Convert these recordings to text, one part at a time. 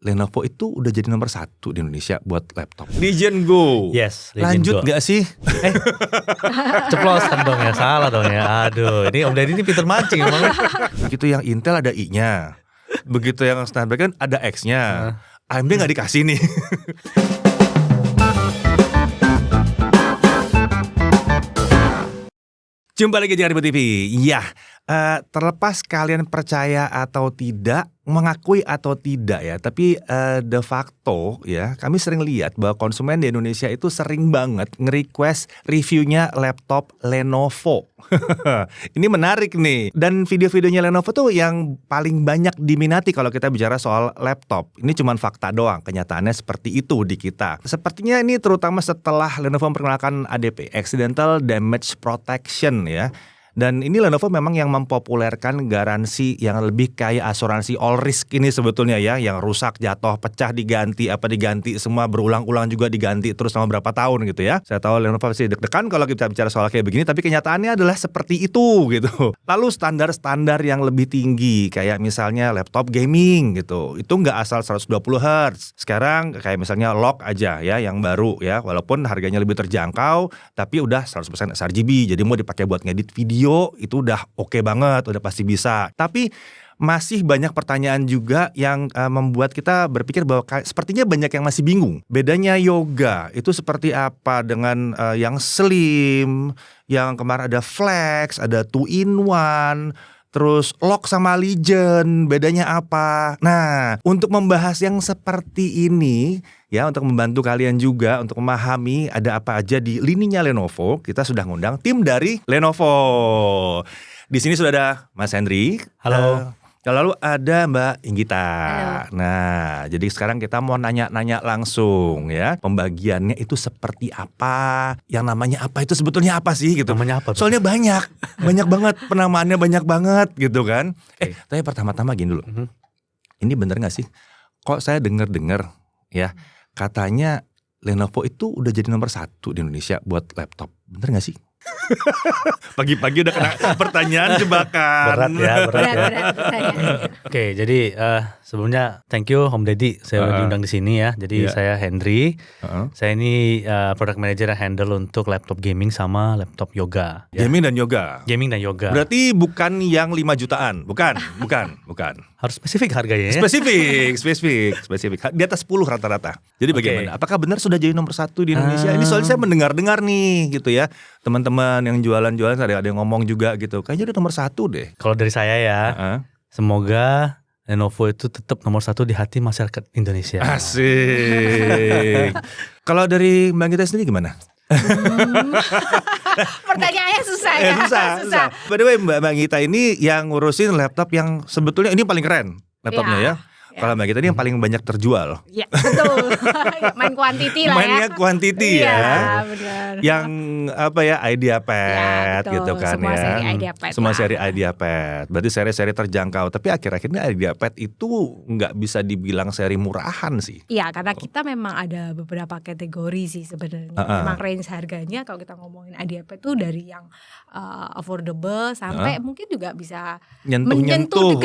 Lenovo itu udah jadi nomor 1 di Indonesia buat laptop. Legion Go. Yes, Legion Lanjut Go. gak sih? Ceplosan dong ya, salah dong ya. Aduh, ini Om Deddy ini pinter mancing emang. Begitu yang Intel ada I-nya. Begitu yang Snapdragon ada X-nya. AMD gak dikasih nih. Jumpa lagi di Ribut TV. Ya, terlepas kalian percaya atau tidak, mengakui atau tidak ya, tapi de facto ya, kami sering lihat bahwa konsumen di Indonesia itu sering banget nge-request reviewnya laptop Lenovo. Ini menarik nih. Dan video-videonya Lenovo tuh yang paling banyak diminati kalau kita bicara soal laptop. Ini cuma fakta doang, kenyataannya seperti itu di kita. Sepertinya ini terutama setelah Lenovo memperkenalkan ADP, Accidental Damage Protection ya. Dan ini Lenovo memang yang mempopulerkan garansi yang lebih kayak asuransi all risk ini sebetulnya ya. Yang rusak, jatuh, pecah, diganti, semua berulang-ulang juga diganti terus selama berapa tahun gitu ya. Saya tahu Lenovo pasti deg-degan kalau kita bicara soal kayak begini, tapi kenyataannya adalah seperti itu gitu. Lalu standar-standar yang lebih tinggi kayak misalnya laptop gaming gitu. Itu nggak asal 120 Hz. Sekarang kayak misalnya Log aja ya yang baru ya. Walaupun harganya lebih terjangkau, tapi udah 100% sRGB. Jadi mau dipakai buat ngedit video itu udah oke banget, udah pasti bisa. Tapi masih banyak pertanyaan juga yang membuat kita berpikir bahwa sepertinya banyak yang masih bingung. Bedanya Yoga itu seperti apa dengan yang Slim, yang kemarin ada Flex, ada 2-in-1, terus Log sama Legion, bedanya apa? Nah, untuk membahas yang seperti ini, ya untuk membantu kalian juga untuk memahami ada apa aja di lininya Lenovo, kita sudah ngundang tim dari Lenovo. Di sini sudah ada Mas Hendri. Halo. Lalu ada Mbak Inggita. Halo. Nah, jadi sekarang kita mau nanya-nanya langsung ya. Pembagiannya itu seperti apa? Yang namanya apa itu sebetulnya apa sih gitu? Namanya apa? Soalnya banyak banget penamaannya banyak banget gitu kan. Tapi pertama-tama gini dulu. Ini bener gak sih? Kok saya dengar ya katanya Lenovo itu udah jadi nomor 1 di Indonesia buat laptop. Bener gak sih? Pagi-pagi udah kena pertanyaan jebakan. Berat ya. Oke, jadi sebelumnya thank you Om Deddy, saya diundang di sini ya. Jadi saya Hendri. Saya ini product manager yang handle untuk laptop gaming sama laptop yoga. Ya. Gaming dan yoga. Gaming dan yoga. Berarti bukan yang 5 jutaan. Bukan. Harus spesifik harganya ya. Spesifik. Di atas 10 rata-rata. Jadi bagaimana? Apakah benar sudah jadi nomor 1 di Indonesia? Ini soalnya saya mendengar-dengar nih gitu ya. Teman-teman yang jualan-jualan ada yang ngomong juga gitu. Kayaknya udah nomor 1 deh. Kalau dari saya ya, semoga Lenovo itu tetap nomor 1 di hati masyarakat Indonesia. Asik. Kalau dari Mbak Gita sendiri gimana? Pertanyaannya susah ya. Susah. By the way Mbak Gita ini yang ngurusin laptop yang sebetulnya ini paling keren laptopnya ya. Kalau Mbak Gita ini yang paling banyak terjual. Ya betul. Main quantity lah ya. Mainnya quantity ya. Iya benar. Yang apa ya IdeaPad Ya, gitu kan semua ya. seri IdeaPad Semua lah. seri IdeaPad. Berarti seri-seri terjangkau. Tapi akhir-akhir ini IdeaPad itu nggak bisa dibilang seri murahan sih. Iya karena kita memang ada beberapa kategori sih sebenarnya. Memang range harganya kalau kita ngomongin IdeaPad tuh dari yang affordable sampai mungkin juga bisa Nyentuh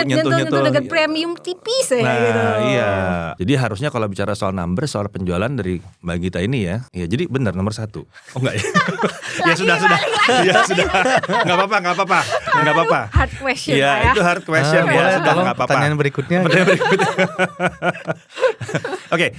deket premium tipis ya gitu. Iya. Jadi harusnya kalau bicara soal number, soal penjualan dari Mbak Gita ini ya. Ya jadi benar nomor 1. Oh enggak ya? Ya sudah. Ya sudah. Enggak apa-apa. Hard question ya. lah ya. Itu hard question ya. Sudah enggak apa-apa. Pertanyaan berikutnya. Oke,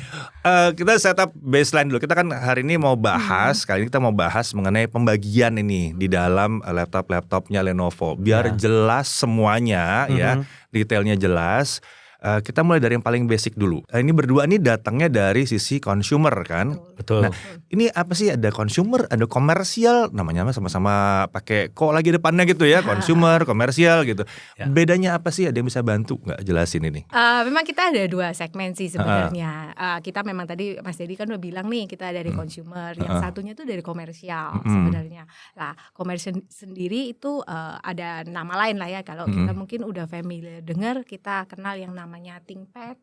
kita setup baseline dulu. Kita kan hari ini mau bahas, kali ini kita mau bahas mengenai pembagian ini di dalam laptop-laptopnya Lenovo. Biar jelas semuanya ya, detailnya jelas. Kita mulai dari yang paling basic dulu. Ini berdua nih datangnya dari sisi consumer kan. Betul. Nah, ini apa sih? Ada consumer, ada komersial. Namanya sama-sama pakai kok lagi depannya gitu ya. Consumer, komersial gitu. Ya. Bedanya apa sih? Ada yang bisa bantu nggak jelasin ini? Memang kita ada 2 segmen sih sebenarnya. Kita memang tadi Mas Deddy kan udah bilang nih kita dari consumer. Yang satunya tuh dari komersial sebenarnya. Nah komersial sendiri itu ada nama lain lah ya. Kalau kita mungkin udah familiar dengar, kita kenal yang namanya ThinkPad,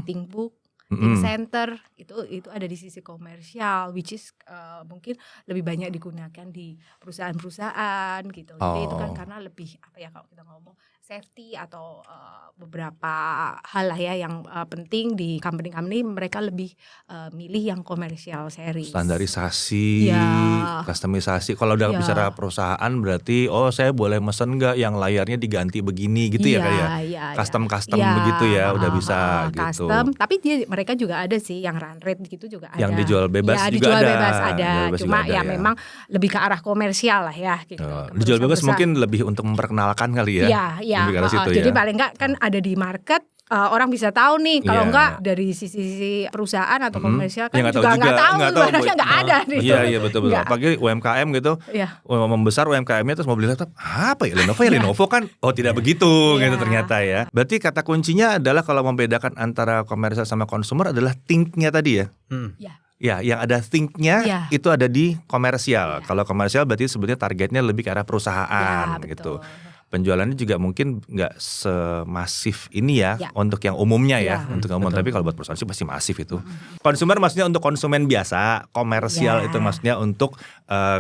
ThinkBook, data center itu ada di sisi komersial, which is mungkin lebih banyak digunakan di perusahaan-perusahaan gitu. Jadi itu kan karena lebih apa ya, kalau kita ngomong safety atau beberapa hal lah ya yang penting di company-company, mereka lebih milih yang komersial series. Standarisasi, customisasi. Kalau udah bicara perusahaan berarti saya boleh mesen nggak yang layarnya diganti begini gitu ya kayak custom begitu ya, udah bisa gitu. Custom, tapi mereka juga ada sih yang run rate gitu juga ada. Yang dijual bebas juga dijual ada. Bebas ada. Bebas Cuma ada, ya memang lebih ke arah komersial lah ya gitu. Dijual bebas mungkin lebih untuk memperkenalkan kali ya. Iya. Jadi paling enggak kan ada di market, orang bisa tahu nih. Kalau enggak dari sisi perusahaan atau komersial kan juga enggak tahu sebenarnya enggak ada nih. Iya betul. Apalagi UMKM gitu. Membesar UMKM-nya terus mau beli laptop, apa ya Lenovo kan tidak begitu gitu ternyata ya. Berarti kata kuncinya adalah kalau membedakan antara komersial sama konsumer adalah think-nya tadi ya. Ya, yang ada think-nya itu ada di komersial. Kalau komersial berarti sebetulnya targetnya lebih ke arah perusahaan gitu. Penjualannya juga mungkin nggak semasif ini ya untuk yang umumnya untuk umum. Tapi kalau buat perusahaan sih pasti masif itu. Konsumer maksudnya untuk konsumen biasa, komersial itu maksudnya untuk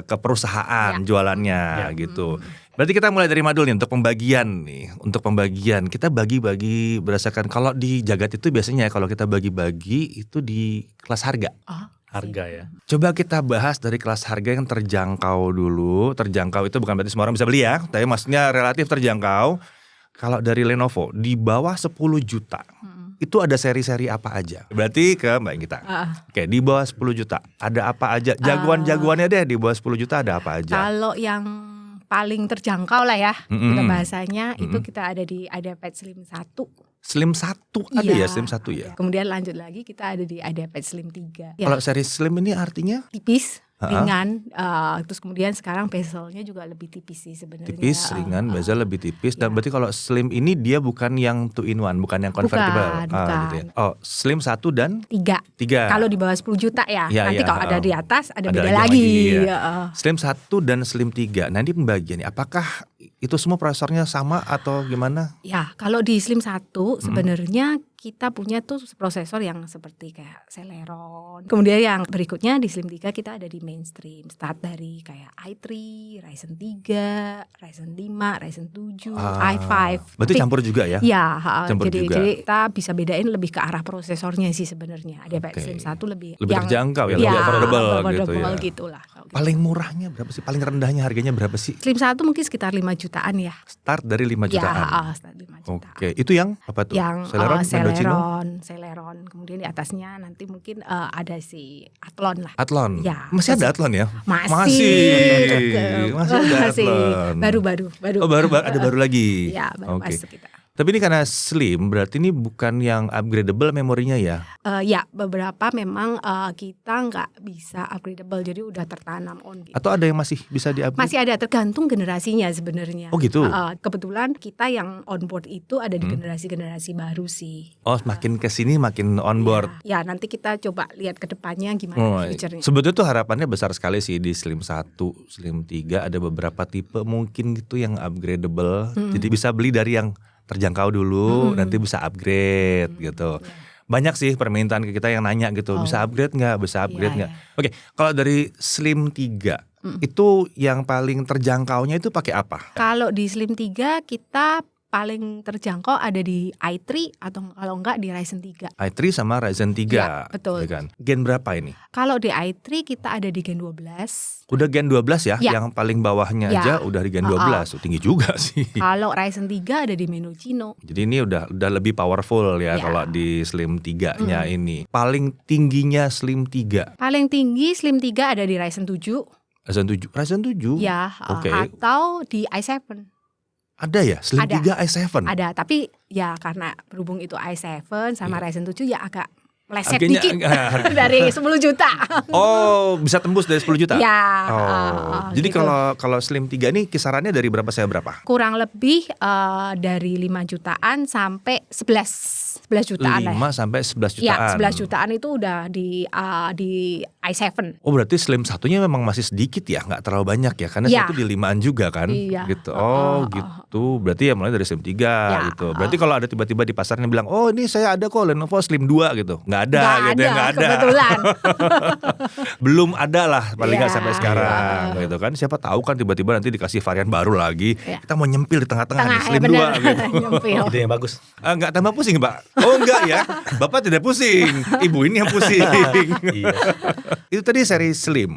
ke perusahaan jualannya gitu. Berarti kita mulai dari Madul nih untuk pembagian nih. Untuk pembagian kita bagi-bagi berdasarkan, kalau di Jagat itu biasanya kalau kita bagi-bagi itu di kelas harga. Harga ya. Coba kita bahas dari kelas harga yang terjangkau dulu. Terjangkau itu bukan berarti semua orang bisa beli ya, tapi maksudnya relatif terjangkau. Kalau dari Lenovo di bawah 10 juta itu ada seri-seri apa aja? Berarti ke Mbak Inggita. Oke, di bawah 10 juta ada apa aja? Jagoan-jagoannya deh di bawah 10 juta ada apa aja? Kalau yang paling terjangkau lah ya, kita bahasanya itu kita ada di iPad Slim 1. Slim 1 ada ya, Slim 1 ya. Kemudian lanjut lagi kita ada di iPad Slim 3. Kalau seri Slim ini artinya? Tipis, ringan, terus kemudian sekarang bezelnya juga lebih tipis sih sebenarnya. Tipis, ringan, bezel lebih tipis. Dan berarti kalau Slim ini dia bukan yang 2-in-1, bukan yang convertible. Bukan. Gitu ya. Slim 1 dan 3. Kalau di bawah 10 juta ya. Nanti kalau ada di atas ada beda lagi. lagi. Slim 1 dan Slim 3. Nah, ini pembagiannya apakah itu semua prosesornya sama atau gimana? Ya, kalau di Slim 1 sebenarnya kita punya tuh prosesor yang seperti kayak Celeron. Kemudian yang berikutnya di Slim 3 kita ada di mainstream. Start dari kayak i3, Ryzen 3, Ryzen 5, Ryzen 7, i5. Berarti campur juga ya? Iya, jadi kita bisa bedain lebih ke arah prosesornya sih sebenarnya. Ada Slim 1 lebih terjangkau ya, lebih affordable gitu ya. Gitulah. Paling murahnya berapa sih? Paling rendahnya harganya berapa sih? Slim 1 mungkin sekitar 5 jutaan ya. Start dari 5 jutaan? Ya, start 5 jutaan. Oke, itu yang apa tuh? Yang Celeron. Kemudian di atasnya nanti mungkin ada si Athlon lah. Athlon? Ya. Masih ada Athlon ya? Masih ada Athlon. Baru. Ada baru lagi? Ya, baru masuk kita. Tapi ini karena slim, berarti ini bukan yang upgradable memorinya ya? Ya, beberapa memang kita nggak bisa upgradable, jadi udah tertanam on gitu. Atau ada yang masih bisa di-upgrade? Masih ada, tergantung generasinya sebenarnya. Oh gitu? Kebetulan kita yang onboard itu ada di generasi-generasi baru sih. Oh, makin kesini makin onboard. Ya, nanti kita coba lihat ke depannya gimana feature-nya. Sebetulnya tuh harapannya besar sekali sih di Slim 1, Slim 3 ada beberapa tipe mungkin gitu yang upgradable. Jadi bisa beli dari yang terjangkau dulu, nanti bisa upgrade gitu. Banyak sih permintaan ke kita yang nanya gitu, bisa upgrade nggak, bisa upgrade nggak. Oke, kalau dari Slim 3 itu yang paling terjangkaunya itu pakai apa? Kalau di Slim 3 kita paling terjangkau ada di i3 atau kalau enggak di Ryzen 3. i3 sama Ryzen 3. Ya, betul. Ya kan? Gen berapa ini? Kalau di i3 kita ada di Gen 12. Udah Gen 12 ya? Yang paling bawahnya aja udah di Gen 12. Tinggi juga sih. Kalau Ryzen 3 ada di Menocino. Jadi ini udah lebih powerful ya kalau di Slim 3-nya ini. Paling tingginya Slim 3? Paling tinggi Slim 3 ada di Ryzen 7. Ryzen 7? Ya, atau di i7. Ada ya? Slim 3 i7? Ada, tapi ya karena berhubung itu i7 sama Ryzen 7 ya agak meleset dikit dari 10 juta. Oh, bisa tembus dari 10 juta? Ya. Jadi gitu. kalau Slim 3 ini kisarannya dari berapa saya berapa? Kurang lebih dari 5 jutaan sampai 11 jutaan 5 sampai 11 jutaan. Ya, 11 jutaan itu udah di i7. Oh, berarti Slim satunya memang masih sedikit ya, nggak terlalu banyak ya, karena satu di 5-an juga kan. Gitu. Gitu. Berarti ya mulai dari Slim 3 gitu. Berarti kalau ada tiba-tiba di pasarnya bilang, "Oh, ini saya ada kok Lenovo Slim 2" gitu. Nggak nggak ada gitu ya, nggak ada. Kebetulan. Belum ada lah paling nggak Iya. sampai sekarang gitu kan. Siapa tahu kan tiba-tiba nanti dikasih varian baru lagi. Iya. Kita mau nyempil di tengah-tengah nih, Tengah ya Slim 2 bener. gitu. Nyempil. Ide yang bagus. Nggak tambah pusing Mbak? Oh enggak ya, Bapak tidak pusing, Ibu ini yang pusing. Iya. Itu tadi seri Slim.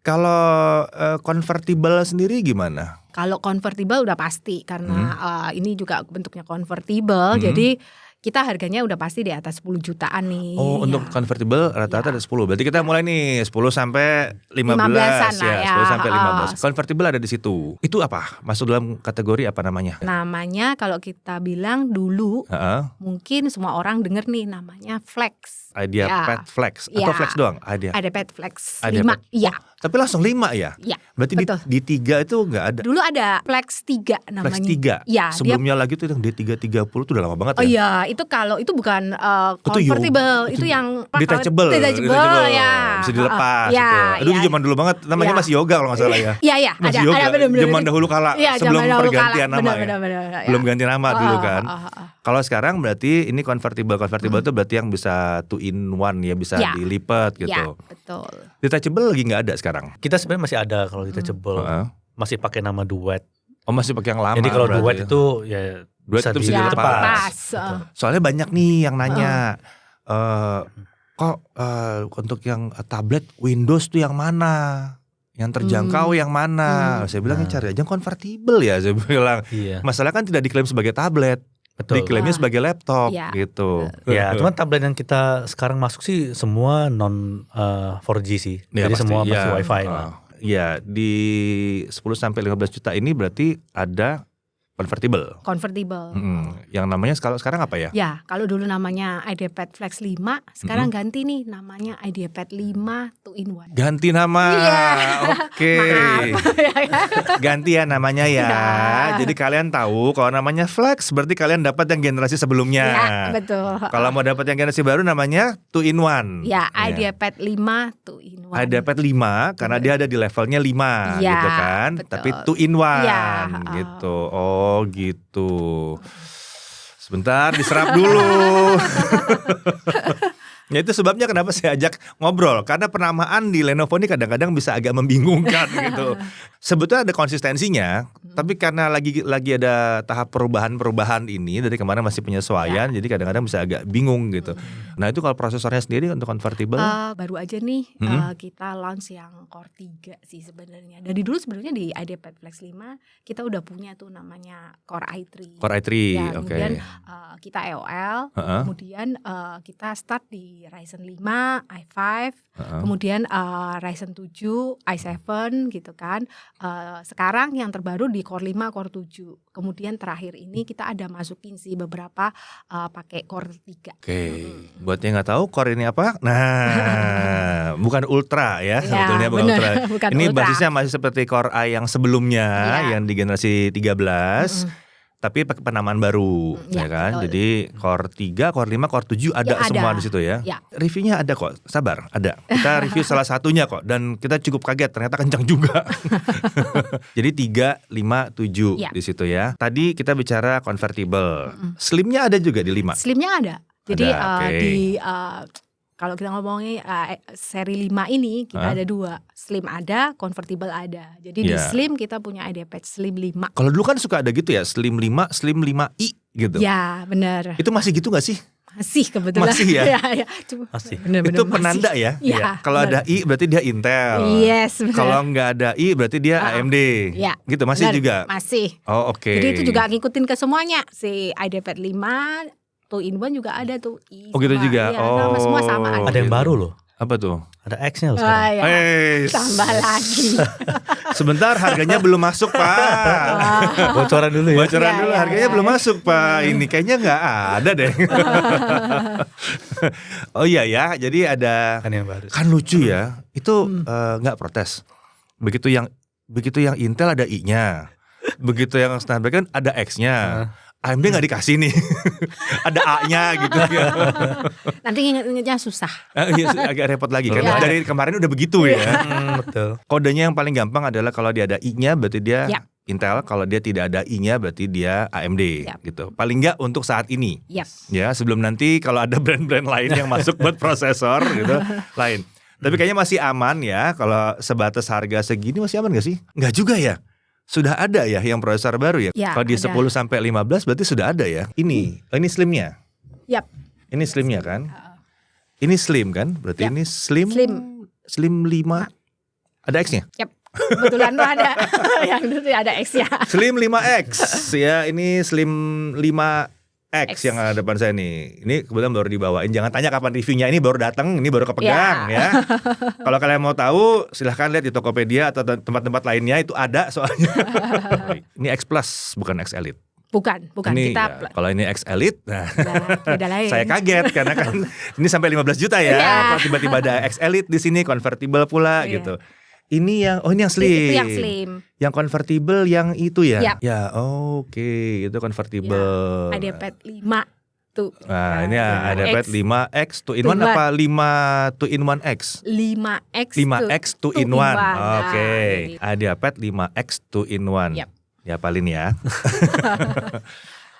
Kalau convertible sendiri gimana? Kalau convertible udah pasti karena ini juga bentuknya convertible, jadi kita harganya udah pasti di atas 10 jutaan nih. Oh, untuk Ya. convertible rata-rata ada 10. Berarti kita mulai nih 10 sampai 15 15-an lah ya, ya. 10 sampai 15. Convertible ada di situ. Itu apa? Masuk dalam kategori apa namanya? Namanya kalau kita bilang dulu Heeh. mungkin semua orang denger nih namanya Flex. Idea Ya. Pad Flex atau Ya. Flex doang? Idea. Ada Pad Flex Idea 5. Pad. Iya. Tapi langsung 5 ya? Iya. Berarti betul. di 3 itu enggak ada. Dulu ada Flex 3 namanya. Flex 3. Iya, Sebelumnya lagi tuh yang D330 tuh udah lama banget Oh ya. iya, itu kalau itu bukan Itu convertible, itu itu yang detachable, ya. bisa dilepas Ya, gitu. Aduh ya. zaman dulu banget namanya Ya. masih yoga kalau nggak salah ya. Iya, iya, Masih ada yoga. bener-bener. Zaman dahulu kala Iya, sebelum zaman dahulu pergantian kala. nama ya. Bener, Belum ganti nama dulu kan. oh. Kalau sekarang berarti ini convertible itu berarti yang bisa 2 in 1 ya, bisa Ya. dilipat gitu. Ya, betul. Detachable lagi nggak ada sekarang. Kita sebenarnya masih ada kalau detachable. Heeh. Masih pakai nama duet. Oh masih pakai yang lama. Jadi kalau berarti duet ya. itu ya Duet itu bisa Ya, dilepas. lepas. Soalnya banyak nih yang nanya, kok untuk yang tablet Windows tuh yang mana? Yang terjangkau yang mana? Saya bilang cari aja convertible ya. Saya bilang. Iya. Masalah kan tidak diklaim sebagai tablet, Betul. diklaimnya sebagai laptop Iya. gitu. Ya, cuman tablet yang kita sekarang masuk sih semua non 4G sih. Ya, Jadi pasti, semua ya. masih WiFi lah. Ya di 10 sampai 15 juta ini berarti ada convertible. Convertible. Yang namanya sekarang apa ya? Ya, kalau dulu namanya IdeaPad Flex 5, sekarang ganti nih namanya IdeaPad 5 2 in 1. Ganti nama. Iya. Oke. Ganti ya namanya ya. Ya. Jadi kalian tahu kalau namanya Flex berarti kalian dapat yang generasi sebelumnya. Ya, betul. Kalau mau dapat yang generasi baru namanya 2 in 1. Ya, IdeaPad 5 2 in 1. IdeaPad 5 karena dia ada di levelnya 5 Ya, gitu kan. betul. Tapi 2 in 1 Ya, gitu. Oh gitu. Sebentar diserap dulu. Ya itu sebabnya kenapa saya ajak ngobrol. Karena penamaan di Lenovo ini kadang-kadang bisa agak membingungkan gitu. Sebetulnya ada konsistensinya, tapi karena lagi ada tahap perubahan ini dari kemarin masih penyesuaian, jadi kadang-kadang bisa agak bingung gitu. Nah itu kalau prosesornya sendiri untuk convertible? Baru aja nih kita launch yang Core 3 sih sebenarnya. Dari dulu sebenarnya di IdeaPad Flex 5 kita udah punya tuh namanya Core i3. Core i3, Ya, oke. kemudian kita EOL, kemudian kita start di Ryzen 5, i5, kemudian Ryzen 7, i7 gitu kan. Sekarang yang terbaru di Core 5, Core 7. Kemudian terakhir ini kita ada masukin sih beberapa pakai Core 3. Oke, buat yang nggak tahu Core ini apa? Nah, bukan Ultra ya, sebetulnya bukan bener, Ultra. bukan Ini Ultra. basisnya masih seperti Core i yang sebelumnya, Iya. yang di generasi 13. Tapi pakai penamaan baru, ya Ya, kan? betul. Jadi Core 3, Core 5, Core 7 ada Ya, semua ada. di situ ya. Ya. Reviewnya ada kok, sabar, ada. Kita review salah satunya kok, dan kita cukup kaget, ternyata kencang juga. Jadi 3, 5, 7 Ya. di situ ya. Tadi kita bicara convertible, slimnya ada juga di 5. Slimnya ada. Jadi Ada, oke. kalau kita ngomongin seri 5 ini kita ada 2. Slim ada, convertible ada. Jadi di Ya. Slim kita punya IdeaPad Slim 5. Kalau dulu kan suka ada gitu ya, Slim 5, Slim 5i gitu. Ya, benar. Itu masih gitu gak sih? Masih kebetulan. Masih ya? ya. Cuma, Masih. bener-bener Itu masih. penanda ya? Iya. Kalau ada i berarti dia Intel. Yes, benar. Kalau nggak ada i berarti dia AMD. Ya, Gitu masih benar, juga. Masih. Oh oke. Jadi itu juga ngikutin ke semuanya. Si IdeaPad 5 2 in 1 juga ada tuh. Oh gitu sama, juga. iya, sama, semua sama Oh, aja. Ada yang gitu. baru loh. Apa tuh? Ada X-nya loh Wah, sekarang. ya. Tambah lagi. Sebentar harganya belum masuk Pak. Bocoran dulu ya. Bocoran Ya, dulu ya, harganya ya. belum masuk Pak. Ini kayaknya nggak ada deh. Oh iya ya. Jadi ada Kan yang baru. kan lucu ya. Itu nggak protes. Begitu yang Intel ada i-nya. Begitu yang Snapdragon ada X-nya. AMD nggak dikasih nih. Ada A-nya gitu ya. Nanti inget-ingetnya susah. Iya, agak repot lagi kan. Iya. Dari kemarin udah begitu ya. Betul. Kodenya yang paling gampang adalah kalau dia ada i-nya berarti dia Ya. Intel, kalau dia tidak ada I-nya berarti dia AMD gitu. Paling enggak untuk saat ini. Ya, sebelum nanti kalau ada brand-brand lain yang masuk buat prosesor gitu, lain. Tapi kayaknya masih aman ya, kalau sebatas harga segini masih aman gak sih? Enggak juga ya. Sudah ada ya yang prosesor baru ya? Kalau di 10 sampai 15 berarti sudah ada ya. Ini slimnya. Ini slimnya kan? Ini slim kan? Berarti ini slim 5. Ada X-nya? Kebetulan tuh ada yang dulu ada X-nya. Slim 5X ya, ini Slim 5X yang ada depan saya nih. Ini kebetulan baru dibawain. Jangan tanya kapan reviewnya, ini baru datang, ini baru kepegang ya. Kalau kalian mau tahu silahkan lihat di Tokopedia atau tempat-tempat lainnya, itu ada soalnya. Ini X Plus bukan X Elite. Bukan ini, kita. Kalau ini X Elite, beda lain. Saya kaget karena kan ini sampai 15 juta ya. Kalau tiba-tiba ada X Elite di sini, convertible pula gitu. Ini yang slim. Itu yang slim. Yang convertible yang itu ya. Ya, oke, itu convertible. Ada iPad 5 tuh. Nah, ini ada iPad 5X 2 in 1 apa 5 2 in 1X? 5X 2 in 1. Oke. Ada iPad 5X 2 in 1. Ya paling ya.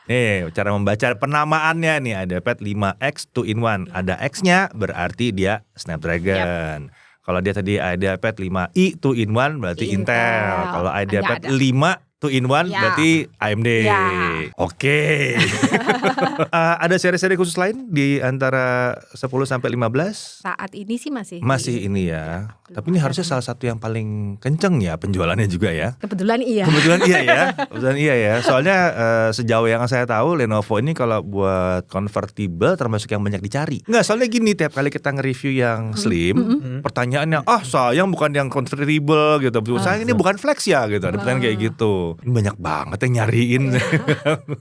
Nih cara membaca penamaannya nih, ada iPad 5X 2 in 1. Ada X-nya berarti dia Snapdragon. Kalau dia tadi ada iPad 5i 2 in 1 berarti Intel. Kalau ada iPad 5 2 in 1 berarti AMD. Oke. Ada seri-seri khusus lain di antara 10 sampai 15? Saat ini sih masih ini ya. Tapi ini harusnya salah satu yang paling kenceng ya penjualannya juga ya. Kebetulan iya ya. Soalnya sejauh yang saya tahu Lenovo ini kalau buat convertible termasuk yang banyak dicari. Enggak, soalnya gini, tiap kali kita nge-review yang slim, pertanyaannya sayang bukan yang convertible gitu. Sayang ini bukan flex ya gitu. Ada pertanyaan kayak gitu. Ini banyak banget yang nyariin.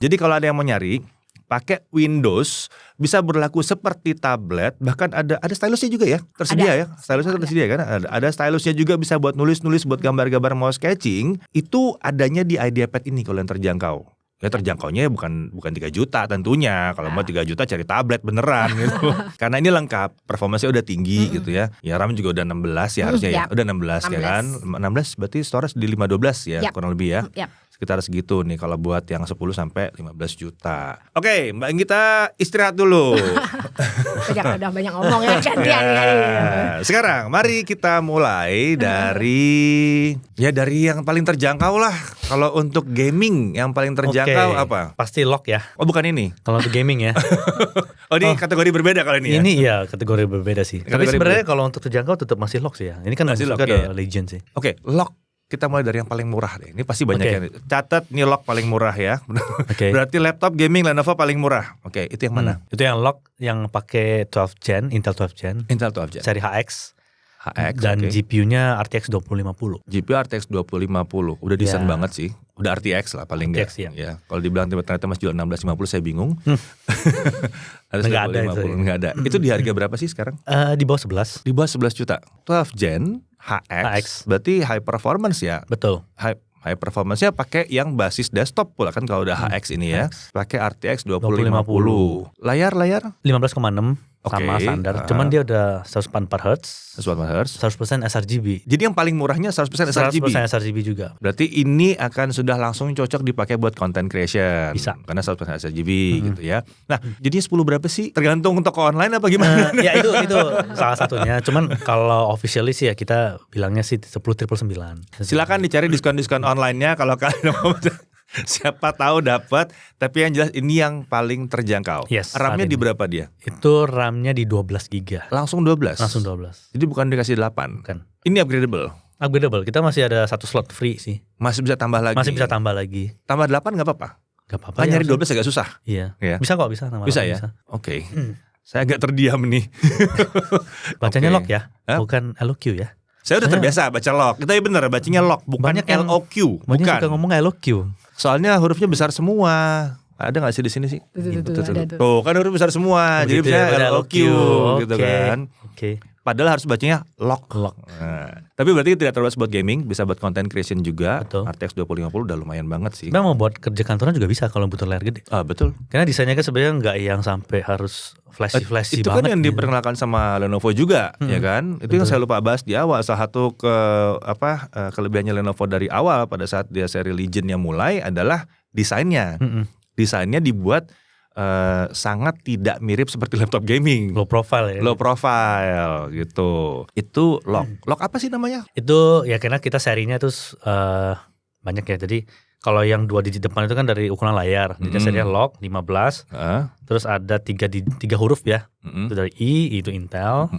Jadi kalau ada yang mau nyari, pakai Windows bisa berlaku seperti tablet, bahkan ada stylusnya juga ya, tersedia ya. Stylusnya tersedia kan? Ada stylusnya juga, bisa buat nulis-nulis, buat gambar-gambar, mau sketching. Itu adanya di IdeaPad ini kalau yang terjangkau. Ya terjangkaunya bukan 3 juta tentunya. Kalau mau 3 juta cari tablet beneran gitu. Karena ini lengkap, performanya udah tinggi gitu ya. Ya RAM juga udah 16 ya harusnya ya. Udah 16 ya kan. 16 berarti storage di 512 ya kurang lebih ya. Sekitar segitu nih kalau buat yang 10 sampai 15 juta. Oke, Mbak Anggita istirahat dulu. Udah banyak ngomong ya, gantian ya. Sekarang mari kita mulai dari yang paling terjangkau lah. Kalau untuk gaming yang paling terjangkau apa? Pasti lock ya. Oh, bukan ini. Kalau untuk gaming ya. Ini kategori berbeda kalau ini ya. Ini ya kategori berbeda sih. Tapi sebenarnya kalau untuk terjangkau tetap masih lock sih ya. Ini kan masih lock ada Legend sih. Oke, lock. Kita mulai dari yang paling murah deh. Ini pasti banyak yang catat nih, lock paling murah ya. Berarti laptop gaming Lenovo paling murah. Oke, itu yang mana? Itu yang lock yang pakai 12 Gen, Intel 12 Gen. Seri HX dan GPU-nya RTX 2050. GPU RTX 2050. Udah desain banget sih. Udah RTX lah paling enggak. Ya. Kalau dibilang ternyata masih jual 1650 saya bingung. Enggak ada. Itu di harga berapa sih sekarang? Di bawah 11. Di bawah 11 juta. 12 Gen HX. Berarti high performance ya. Betul. High performance-nya pakai yang basis desktop pula kan kalau udah HX ini ya. Pakai RTX 2050. Layar 15,6 sama standar. Cuman dia udah 144 Hz. 100% sRGB. Jadi yang paling murahnya 100% sRGB. 100% sRGB juga. Berarti ini akan sudah langsung cocok dipakai buat content creation. Bisa. Karena 100% sRGB gitu ya. Nah, jadi 10 berapa sih? Tergantung toko online apa gimana? Ya itu salah satunya. Cuman kalau officially sih ya kita bilangnya sih 10.999. Silakan dicari diskon-diskon online-nya kalau kalian mau. Siapa tahu dapat, tapi yang jelas ini yang paling terjangkau. RAM-nya di berapa dia? Itu RAM-nya di 12 GB. Langsung 12? Langsung 12. Jadi bukan dikasih 8? Bukan. Ini upgradable? Upgradable, kita masih ada 1 slot free sih. Masih bisa tambah lagi? Masih bisa tambah lagi. Tambah 8 gak apa-apa? Gak apa-apa. Kan nyari 12 agak susah? Iya. Bisa kok, bisa. Bisa ya? Oke. Saya agak terdiam nih. Bacanya lock ya? Bukan LOQ ya? Saya udah terbiasa baca lock. Kita bener bacanya lock, bukan LOQ. Banyak suka ngomong LOQ. Soalnya hurufnya besar semua. Ada nggak sih di sini sih? Tuh, Tuh kan huruf besar semua. Jadi bisa LOQ gitu kan. padahal harus bacanya lock. Nah, tapi berarti tidak terbatas buat gaming, bisa buat content creation juga. Betul. RTX 2050 udah lumayan banget sih. Memang mau buat kerja kantoran juga bisa kalau butuh layar gede. Betul. Karena desainnya kan sebenarnya nggak yang sampai harus flashy Itu banget. kan yang gitu. diperkenalkan sama Lenovo juga, ya kan? Itu yang saya lupa bahas di awal. Salah satu kelebihannya Lenovo dari awal pada saat dia seri Legion yang mulai adalah desainnya. Desainnya dibuat sangat tidak mirip seperti laptop gaming. Low profile ya. Low profile gitu. Itu lock apa sih namanya? Itu ya karena kita serinya tuh banyak ya. Jadi kalau yang 2 digit depan itu kan dari ukuran layar. Jadi serinya lock 15. Terus ada 3 huruf ya. Itu dari I itu Intel.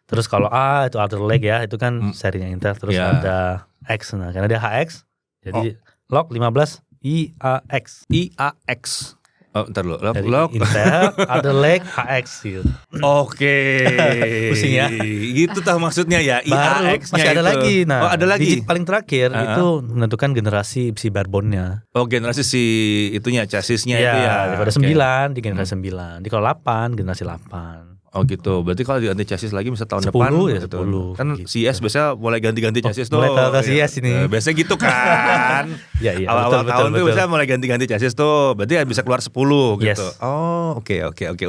Terus kalau A itu Alder Lake ya, itu kan serinya Intel. Terus ada X, nah karena dia HX, jadi lock 15 IAX. IAX. Oh, ntar dulu. Lock Intel, Alder Lake, HX gitu. Oke. Pusing ya. Gitu tahu maksudnya ya. Baru IAX-nya masih ada itu. lagi. Nah, ada lagi. digit paling terakhir itu menentukan generasi si barebone-nya. Oh, generasi si itunya, chassisnya ya, itu ya. Daripada 9 di generasi 9. Di kalau 8 generasi 8. Oh gitu, berarti kalau diganti chassis lagi bisa tahun 10 depan ya, gitu. 10 Kan gitu. CS biasanya mulai ganti-ganti chassis tuh. Mulai tahu CS ini. Biasanya gitu kan. Iya, Awal-awal tahun tuh betul. biasanya mulai ganti-ganti chassis tuh. Berarti bisa keluar 10 gitu. Yes. Oh, oke.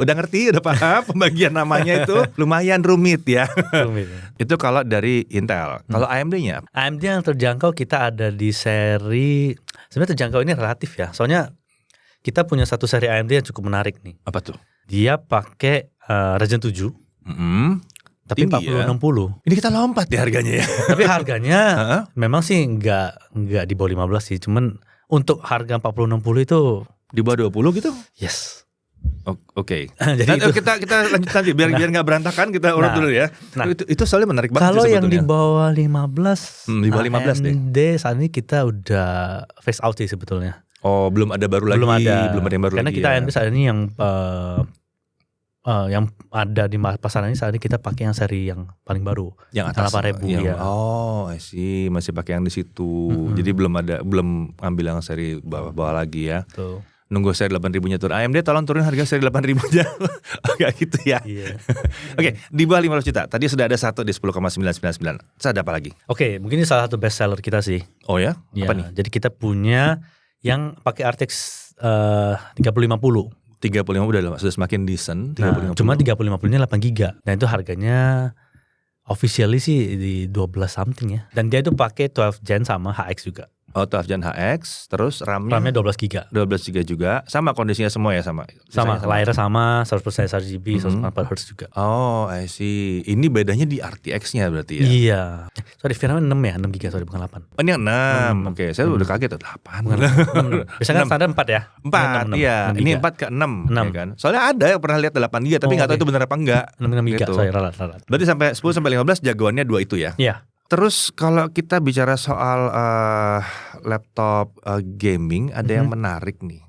Udah ngerti, udah paham pembagian namanya itu lumayan rumit ya. Rumit. Itu kalau dari Intel. Kalau AMD-nya? AMD yang terjangkau kita ada di seri, sebenarnya terjangkau ini relatif ya. Soalnya kita punya satu seri AMD yang cukup menarik nih. Apa tuh? Dia pakai Ryzen 7. Tapi Tinggi 4060. Ini kita lompat ya harganya ya. Tapi harganya memang sih nggak di bawah 15 sih. Cuman untuk harga 4060 itu Di bawah 20 gitu? yes. Oke. Jadi itu. Kita lanjut nanti biar nggak berantakan, kita urut dulu ya. Nah, itu soalnya menarik banget kalau sih yang di sebetulnya. bawah 15, di bawah 15 deh. AMD saat ini kita udah phase out sih sebetulnya. Oh, belum ada baru lagi. Belum ada yang baru karena lagi. kita Ya. AMD saat ini yang ada di pasaran ini saat ini kita pakai yang seri yang paling baru. Yang atas 8.000 ya. Oh, I see, masih pakai yang di situ. Jadi belum ambil yang seri bawah lagi ya. Tuh. Nunggu seri 8.000-nya turun. AMD tolong turunin harga seri 8.000-nya. Kayak gitu ya. Iya. Oke, di bawah 15 juta. Tadi sudah ada satu di 10,999. Ada apa lagi? Oke, mungkin ini salah satu best seller kita sih. Oh ya? Ya, Apa nih? jadi kita punya yang pakai RTX 3050. 35 udah semakin decent. Nah, cuma 3050-nya 8 GB. Nah, itu harganya officially sih di 12 something ya. Dan dia itu pakai 12 Gen sama HX juga. Oh, 12 Gen HX, terus RAM-nya RAM-nya 12 GB. 12 GB juga. Sama kondisinya semua ya sama. Sama, Desainnya layarnya sama, 100% sRGB, 144 Hz juga. Oh, I see. Ini bedanya di RTX-nya berarti ya? Iya. Sorry, VRAM 6 ya, 6 GB, sorry bukan 8. Oh, ini yang 6. Oke, saya udah kaget tuh 8. Biasanya kan standar 4 ya? 4, iya. Ini 4 ke 6, ya kan. Soalnya ada yang pernah lihat 8 GB, tapi nggak tahu itu benar apa enggak. 6 GB, Gitu. sorry, ralat. Berarti sampai 10 sampai 15 jagoannya 2 itu ya? Iya. Terus kalau kita bicara soal laptop gaming, ada yang menarik nih.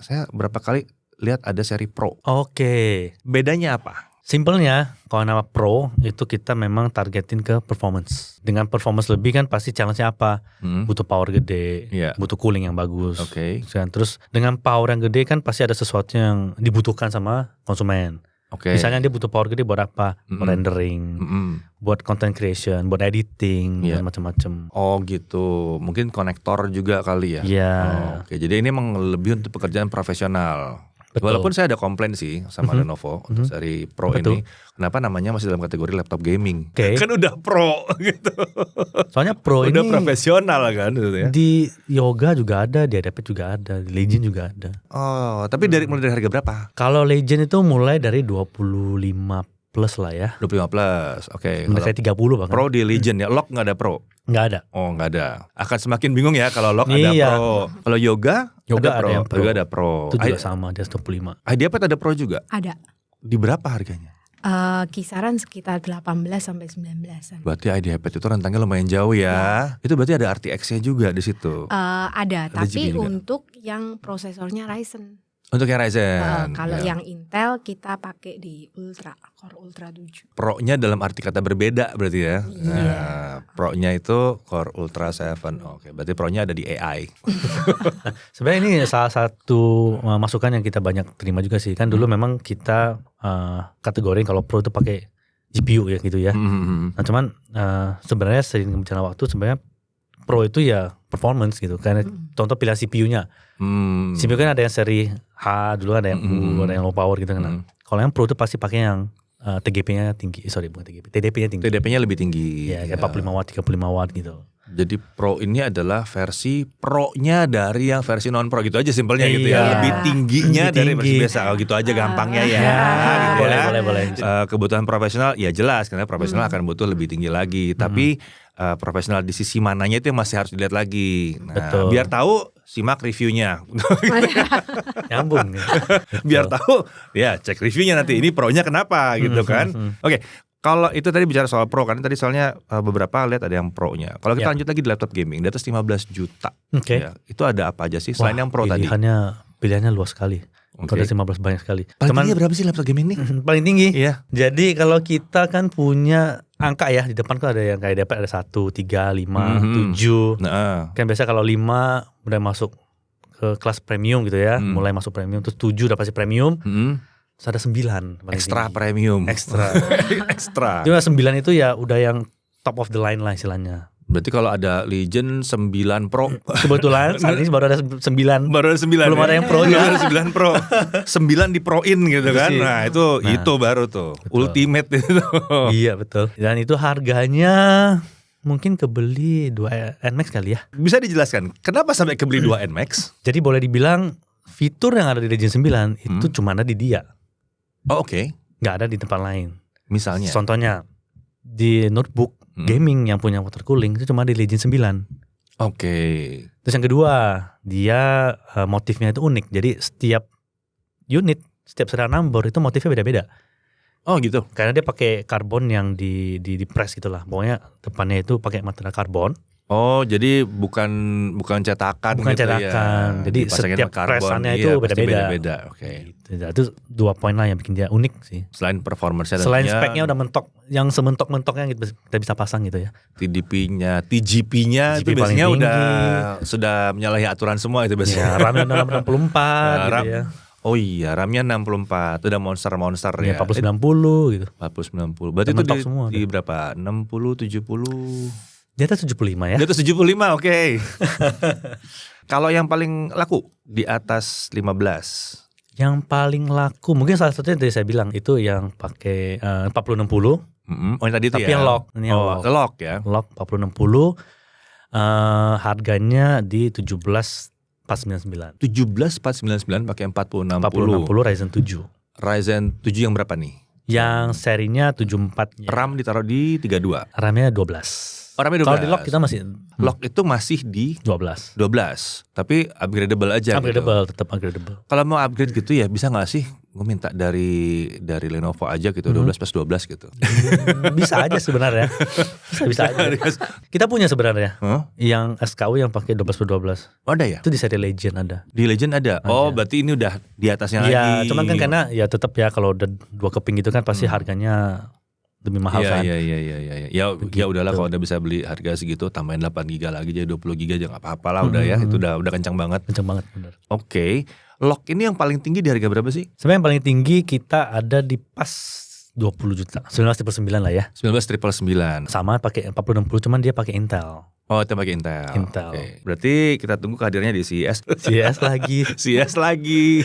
Saya berapa kali lihat ada seri Pro. Oke. Bedanya apa? Simpelnya, kalau nama Pro itu kita memang targetin ke performance. Dengan performance lebih kan pasti challenge-nya apa? Butuh power gede, Iya. butuh cooling yang bagus. Oke. Terus dengan power yang gede kan pasti ada sesuatu yang dibutuhkan sama konsumen. Oke. Misalnya dia butuh power gede buat apa? Buat rendering, buat content creation, buat editing, Iya. dan macam-macam. Oh gitu, mungkin konektor juga kali ya. Iya. Oh, oke, jadi ini emang lebih untuk pekerjaan profesional. Betul. Walaupun saya ada komplain sih sama Lenovo untuk seri Pro Betul. ini, kenapa namanya masih dalam kategori laptop gaming? Oke. Kan udah Pro gitu. Soalnya Pro Udah ini profesional kan gitu ya. di Yoga juga ada, di Adapet juga ada, di Legend juga ada. Oh, tapi mulai dari harga berapa? Kalau Legend itu mulai dari 25 plus lah ya. 25 plus. Oke. Mulai Kalau 30 bahkan. Pro di Legend ya, Lock nggak ada Pro. Nggak ada. Oh nggak ada. Akan semakin bingung ya kalau Lock ada Iya. Pro. Kalau Yoga Yoga ada yang Pro. Yoga ada Pro. Itu juga sama, dia 25. IdeaPad ada Pro juga. Ada. Di berapa harganya? Kisaran sekitar 18 sampai 19-an. Berarti IdeaPad itu rentangnya lumayan jauh ya. Itu berarti ada RTX-nya juga di situ. Ada, Ada tapi GPU juga? untuk yang prosesornya Ryzen. Untuk yang Ryzen. Kalau ya. yang Intel kita pakai di Ultra, Core Ultra 7. Pro-nya dalam arti kata berbeda berarti ya. Iya. Nah, Pro-nya itu Core Ultra 7. Oke, berarti Pro-nya ada di AI. Sebenarnya ini salah satu masukan yang kita banyak terima juga sih. Kan dulu memang kita kategorin kalau Pro itu pakai GPU ya gitu ya. Nah cuman sebenarnya sering berjalan waktu sebenarnya Pro itu ya performance gitu. Karena contoh pilihan CPU-nya. CPU kan ada yang seri H dulu, ada yang U, ada yang low power gitu kan. Kalau yang Pro itu pasti pakai yang TGP-nya tinggi. Bukan TGP, TDP-nya tinggi. TDP-nya lebih tinggi. Ya, kayak 45 watt, 35 watt gitu. Jadi Pro ini adalah versi Pro-nya dari yang versi non Pro gitu aja simpelnya gitu ya. Lebih tingginya dari versi biasa. Gitu aja gampangnya ya. Gitu Boleh. Kebutuhan profesional ya jelas karena profesional akan butuh lebih tinggi lagi. Tapi profesional di sisi mananya itu yang masih harus dilihat lagi. Nah, betul. Biar tahu simak reviewnya. Nyambung. Biar tahu ya cek reviewnya nanti ini Pro-nya kenapa gitu kan. Oke. Kalau itu tadi bicara soal Pro kan tadi soalnya beberapa lihat ada yang Pro-nya. Kalau kita lanjut lagi di laptop gaming di atas 15 juta. Ya, itu ada apa aja sih selain yang Pro tadi? Pilihannya luas sekali. Kalau 15 banyak sekali. Paling tinggi berapa sih laptop gaming nih? Paling tinggi. Iya. Jadi kalau kita kan punya angka ya di depan kan ada yang kayak dapat ada 1, 3, 5, 7. Nah. Kan biasa kalau 5 udah masuk ke kelas premium gitu ya. Mulai masuk premium terus 7 udah pasti premium. Terus ada 9 Ekstra tinggi. premium. Ekstra. Cuma 9 itu ya udah yang top of the line lah istilahnya. Berarti kalau ada Legion 9 Pro Kebetulan saat ini baru ada 9. Baru ada 9. Belum ada yang Pro nya. Belum ada 9 Pro. 9 di Pro-in gitu kan. Nah, itu baru tuh. Betul. Ultimate itu. Iya, betul. Dan itu harganya mungkin kebeli 2 NMAX kali ya. Bisa dijelaskan kenapa sampai kebeli 2 NMAX? Jadi boleh dibilang fitur yang ada di Legion 9 itu cuma ada di dia. Oh, oke. Nggak ada di tempat lain. Misalnya? Contohnya di notebook gaming yang punya water cooling itu cuma di Legion 9. Oke. Terus yang kedua, dia motifnya itu unik. Jadi setiap unit, setiap serial number itu motifnya beda-beda. Oh gitu. Karena dia pakai karbon yang di press gitulah. Pokoknya depannya itu pakai material karbon. Oh, jadi bukan cetakan bukan gitu cetakan. Ya. Jadi setiap pressannya itu beda-beda. Oke. Itu 2 poin lah yang bikin dia unik sih. Selain performance-nya Selain speknya udah mentok, yang sementok-mentoknya gitu kita bisa pasang gitu ya. TDP-nya, TGP-nya itu biasanya sudah menyalahi aturan semua itu biasanya. Ya, RAM-nya udah 64 gitu ya. Oh iya, RAM-nya 64. Itu udah monster ya. 4090 gitu. 4090. Berarti itu di berapa? 60 70. Di atas 75 ya. Di atas 75, oke. Kalau yang paling laku di atas 15. Yang paling laku mungkin salah satunya tadi saya bilang itu yang pakai 4060. Oh yang tadi itu tapi ya. Yang lock. Ini yang lock ya. Lock 4060. Harganya di 17499. 17499 pakai 4060. 4060 Ryzen 7. Ryzen 7 yang berapa nih? Yang serinya 74. RAM ditaruh di 32. RAM-nya 12. Oh, RAM-nya 12. Kalau di lock kita masih lock itu masih di 12. Tapi upgradable aja. Upgradable, gitu. Tetap upgradable. Kalau mau upgrade gitu ya bisa nggak sih? Gue minta dari Lenovo aja gitu 12 plus 12 gitu. Bisa aja sebenarnya. Bisa aja. Kita punya sebenarnya. Yang SKU yang pakai 12 plus 12. Oh, ada ya? Itu di seri Legend ada. Di Legend ada. Oh, berarti ini udah di atasnya lagi. Iya, cuman kan karena ya tetap ya kalau udah 2 keping gitu kan pasti harganya lebih mahal kan. Iya. Ya udahlah kalau udah bisa beli harga segitu tambahin 8 GB lagi jadi 20 GB aja enggak apa-apa lah udah ya. Itu udah kencang banget. Kencang banget benar. Oke. Lock ini yang paling tinggi di harga berapa sih? Sebenarnya yang paling tinggi kita ada di pas 20 juta. 19,9 lah ya. 19,9. Sama pakai 4060 cuman dia pakai Intel. Oh, itu pakai Intel. Okay. Berarti kita tunggu kehadirannya di CES. CES lagi. CES lagi.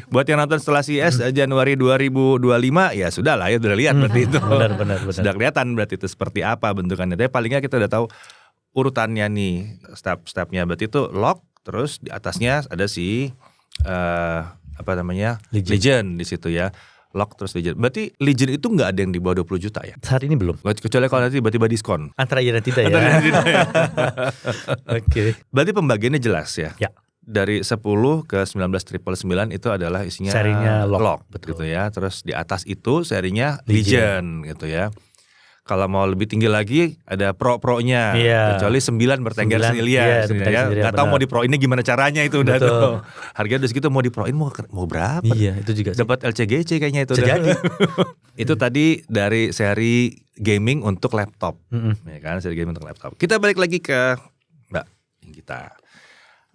Buat yang nonton setelah CES Januari 2025 ya sudah lah ya udah lihat berarti itu. Benar. Sudah kelihatan berarti itu seperti apa bentukannya. Tapi palingnya kita udah tahu urutannya nih, step-stepnya. Berarti itu lock, terus di atasnya ada si Legion di situ ya. Lock terus Legion. Berarti Legion itu nggak ada yang di bawah 20 juta ya? Saat ini belum. Kecuali kalau nanti tiba-tiba diskon. Antara iya dan tidak ya. Oke. Berarti pembagiannya jelas ya? Ya. Dari 10 ke 19,999 itu adalah isinya serinya lock betul. Gitu ya. Terus di atas itu serinya Legion gitu ya. Kalau mau lebih tinggi lagi ada pro-nya. Iya. Kecuali 9 bertengger sendirian. Nggak tahu mau di pro ini gimana caranya itu udah tuh. Harganya udah segitu mau di pro-in mau berapa? Iya itu juga. Dapat LCGC kayaknya itu. Jadi. Itu tadi dari seri gaming untuk laptop. Ya kan, seri gaming untuk laptop. Kita balik lagi ke Mbak kita.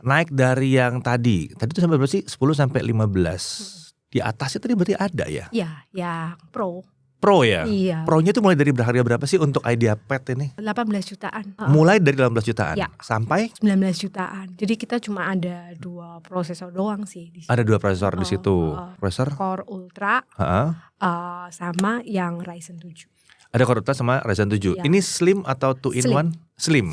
Naik dari yang tadi itu sampai berapa sih? 10 sampai 15. Di atasnya tadi berarti ada ya? Iya, yang Pro. Pro ya? Iya. Pro-nya tuh mulai dari harga berapa sih untuk IdeaPad ini? 18 jutaan. Mulai dari 18 jutaan Ya. sampai 19 jutaan. Jadi kita cuma ada 2 prosesor doang sih di situ. ada 2 prosesor di situ. Prosesor Core Ultra sama yang Ryzen 7. ada Core Ultra sama Ryzen 7. Ya. Ini slim atau 2-in-1? Slim.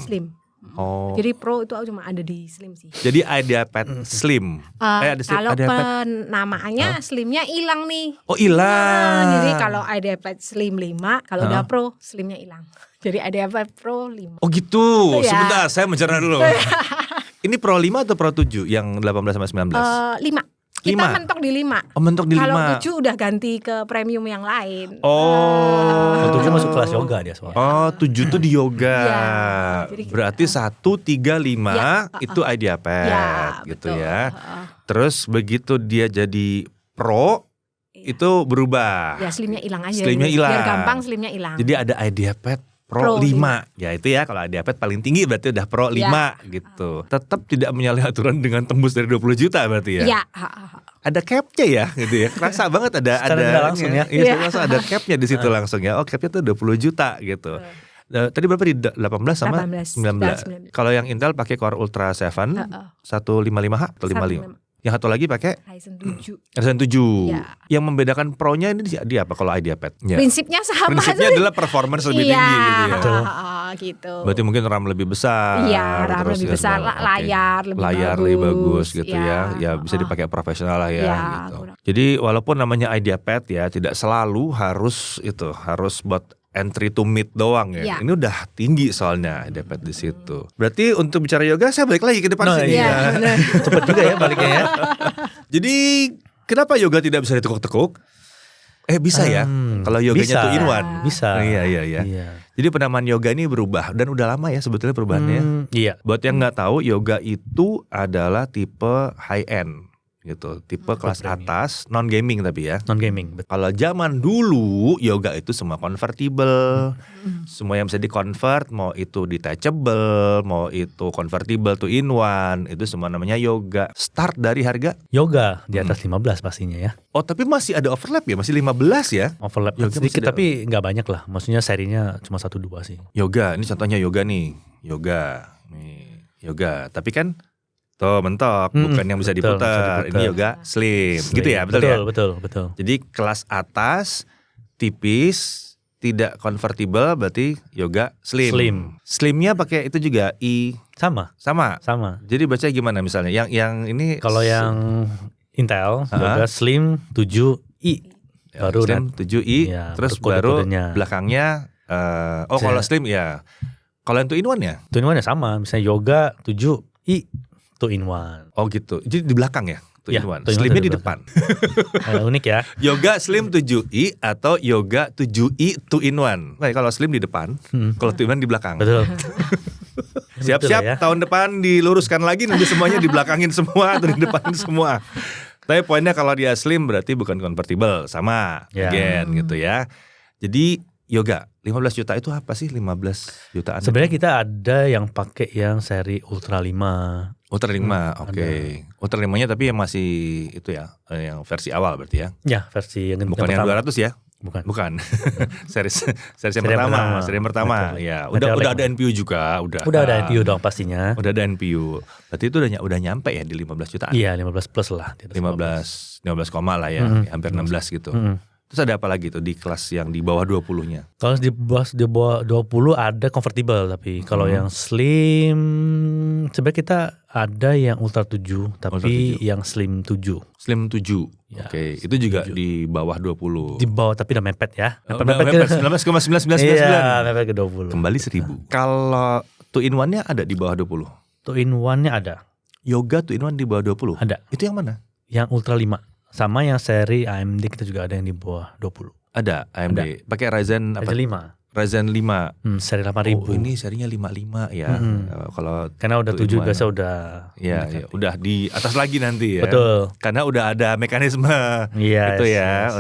Oh. Jadi Pro itu cuma ada di Slim sih. Jadi IdeaPad Slim. Kalau penamaannya Slimnya hilang nih. Oh, hilang. Jadi kalau IdeaPad Slim 5, kalau udah Pro Slimnya hilang. Jadi IdeaPad Pro 5. Oh gitu. Ya. Sebentar, saya mencerna dulu. Ini Pro 5 atau Pro 7 yang 18 sama 19? 5. Kita 5. mentok di 5. Oh, mentok di 5. Kalau 7 udah ganti ke premium yang lain. Oh. 7 masuk kelas yoga dia soalnya. Oh, 7 tuh di yoga. Ya, jadi berarti 1, 3, 5 Ya, itu IdeaPad Ya, gitu betul. ya. Terus begitu dia jadi Pro itu berubah. Ya Slimnya hilang aja. Slimnya hilang. Biar gampang Slimnya hilang. Jadi ada IdeaPad Pro 5. Ya itu ya, kalau IdeaPad paling tinggi berarti udah Pro 5 gitu. Tetap tidak menyalahi aturan dengan tembus dari 20 juta berarti ya. Ya. Ada capnya ya gitu ya. Kerasa banget ada tidak langsung ya. Iya, langsung ada capnya di situ langsung ya. Oh, capnya tuh 20 juta gitu. Tadi berapa di 18 sama 19. Kalau yang Intel pakai Core Ultra 7 155H atau 55. Yang satu lagi pakai Ryzen 7. Ryzen 7. Ya. Yang membedakan Pro-nya ini dia apa kalau IdeaPad? Ya. Prinsipnya sama. Prinsipnya adalah performance lebih tinggi gitu ya. Gitu. Berarti mungkin RAM lebih besar. Iya, RAM terus lebih ya besar, segala- layar lebih bagus gitu ya. Ya bisa Heeh. dipakai profesional lah ya, Ya, gitu. kurang. Jadi walaupun namanya IdeaPad ya, tidak selalu harus buat entry to mid doang ya. Ya. Ini udah tinggi soalnya IdeaPad di situ. Berarti untuk bicara yoga saya balik lagi ke depan Nah, sini. Iya, ya. benar. Cepet juga ya baliknya ya. Jadi kenapa yoga tidak bisa ditekuk-tekuk? Bisa ya. Kalau yoganya bisa. tuh in one. Bisa. Iya. Jadi penamaan yoga ini berubah dan udah lama ya sebetulnya perubahannya. Iya. Buat yang nggak tahu, yoga itu adalah tipe high end gitu, tipe kelas premium. atas, non gaming tapi ya. Non gaming. Kalau zaman dulu yoga itu semua convertible, semua yang bisa di-convert, mau itu detachable, mau itu convertible to in one, itu semua namanya yoga. Start dari harga, Yoga di atas 15 pastinya ya. oh tapi masih ada overlap ya, masih 15 ya. Overlap Yoga sedikit masih ada- tapi nggak banyak lah. Maksudnya serinya cuma 1-2 sih. Yoga, ini contohnya yoga nih, yoga. Tapi kan tuh mentok, bukan yang bisa betul, diputar. bisa Ini diputar. yoga slim, gitu ya, betul ya. Betul. Jadi kelas atas tipis, tidak convertible, berarti yoga slim. Slim. Slimnya pakai itu juga Sama. sama. Jadi baca gimana misalnya? Yang ini Kalau yang Intel Yoga Slim 7i baru slim 7i, Iya, terus baru baru kode-kodenya. belakangnya. Kalau slim ya. Kalau yang 2-in-1 ya? 2-in-1 ya sama. Misalnya Yoga 7i 2-in-1. Oh gitu. Jadi di belakang ya? Ya, 2-in-1. 2-in-1 Slimnya di di depan. Unik ya. Yoga Slim 7i atau Yoga 7i 2-in-1. Nah, kalau Slim di depan, kalau 2-in-1 di belakang. Betul. Siap-siap Betul ya. tahun depan diluruskan lagi, nanti semuanya dibelakangin semua atau di depanin semua. Tapi poinnya kalau dia Slim berarti bukan convertible, sama Ya. again gitu ya. Jadi yoga 15 juta itu apa sih 15 jutaan? Sebenarnya kita ada yang pakai yang seri Ultra 5. Ultra 5, oke. Ultra 5-nya tapi yang masih itu ya, yang versi awal berarti ya. Ya, versi yang Bukan yang pertama. 200 ya. Bukan. seri yang Seri yang pertama, pertama. seri yang pertama. Betul. Ya, Nanti udah oleh- ada NPU juga, Udah ada NPU dong pastinya. Udah ada NPU. Berarti itu udah nyampe ya di 15 jutaan. Iya, 15 plus lah. Di atas 15 koma lah ya, hampir 16 gitu. Terus ada apa lagi tuh di kelas yang di bawah 20-nya? Kalau di bawah 20 ada convertible, tapi kalau yang slim sebenarnya kita ada yang Ultra 7 tapi Ultra 7. yang slim 7 Slim 7. Ya, Oke, itu juga di bawah 20. di bawah tapi udah mepet ya. Oh, udah mepet 19,999. Iya, mepet ke 20. Kembali 1000. Kalau 2-in-1-nya ada di bawah 20. 2-in-1-nya ada. Yoga 2-in-1 di bawah 20. Ada. Itu yang mana? Yang Ultra 5 sama yang seri AMD kita juga ada yang di bawah 20. Ada AMD. Pakai Ryzen apa? Ada 5. Ryzen 5. Seri 8000. Oh, ini serinya 55 ya. Kalau Karena udah 7 2-in-1. biasa udah ya, udah di atas lagi nanti ya. Betul. Karena udah ada mekanisme Iya, itu yes, ya yes.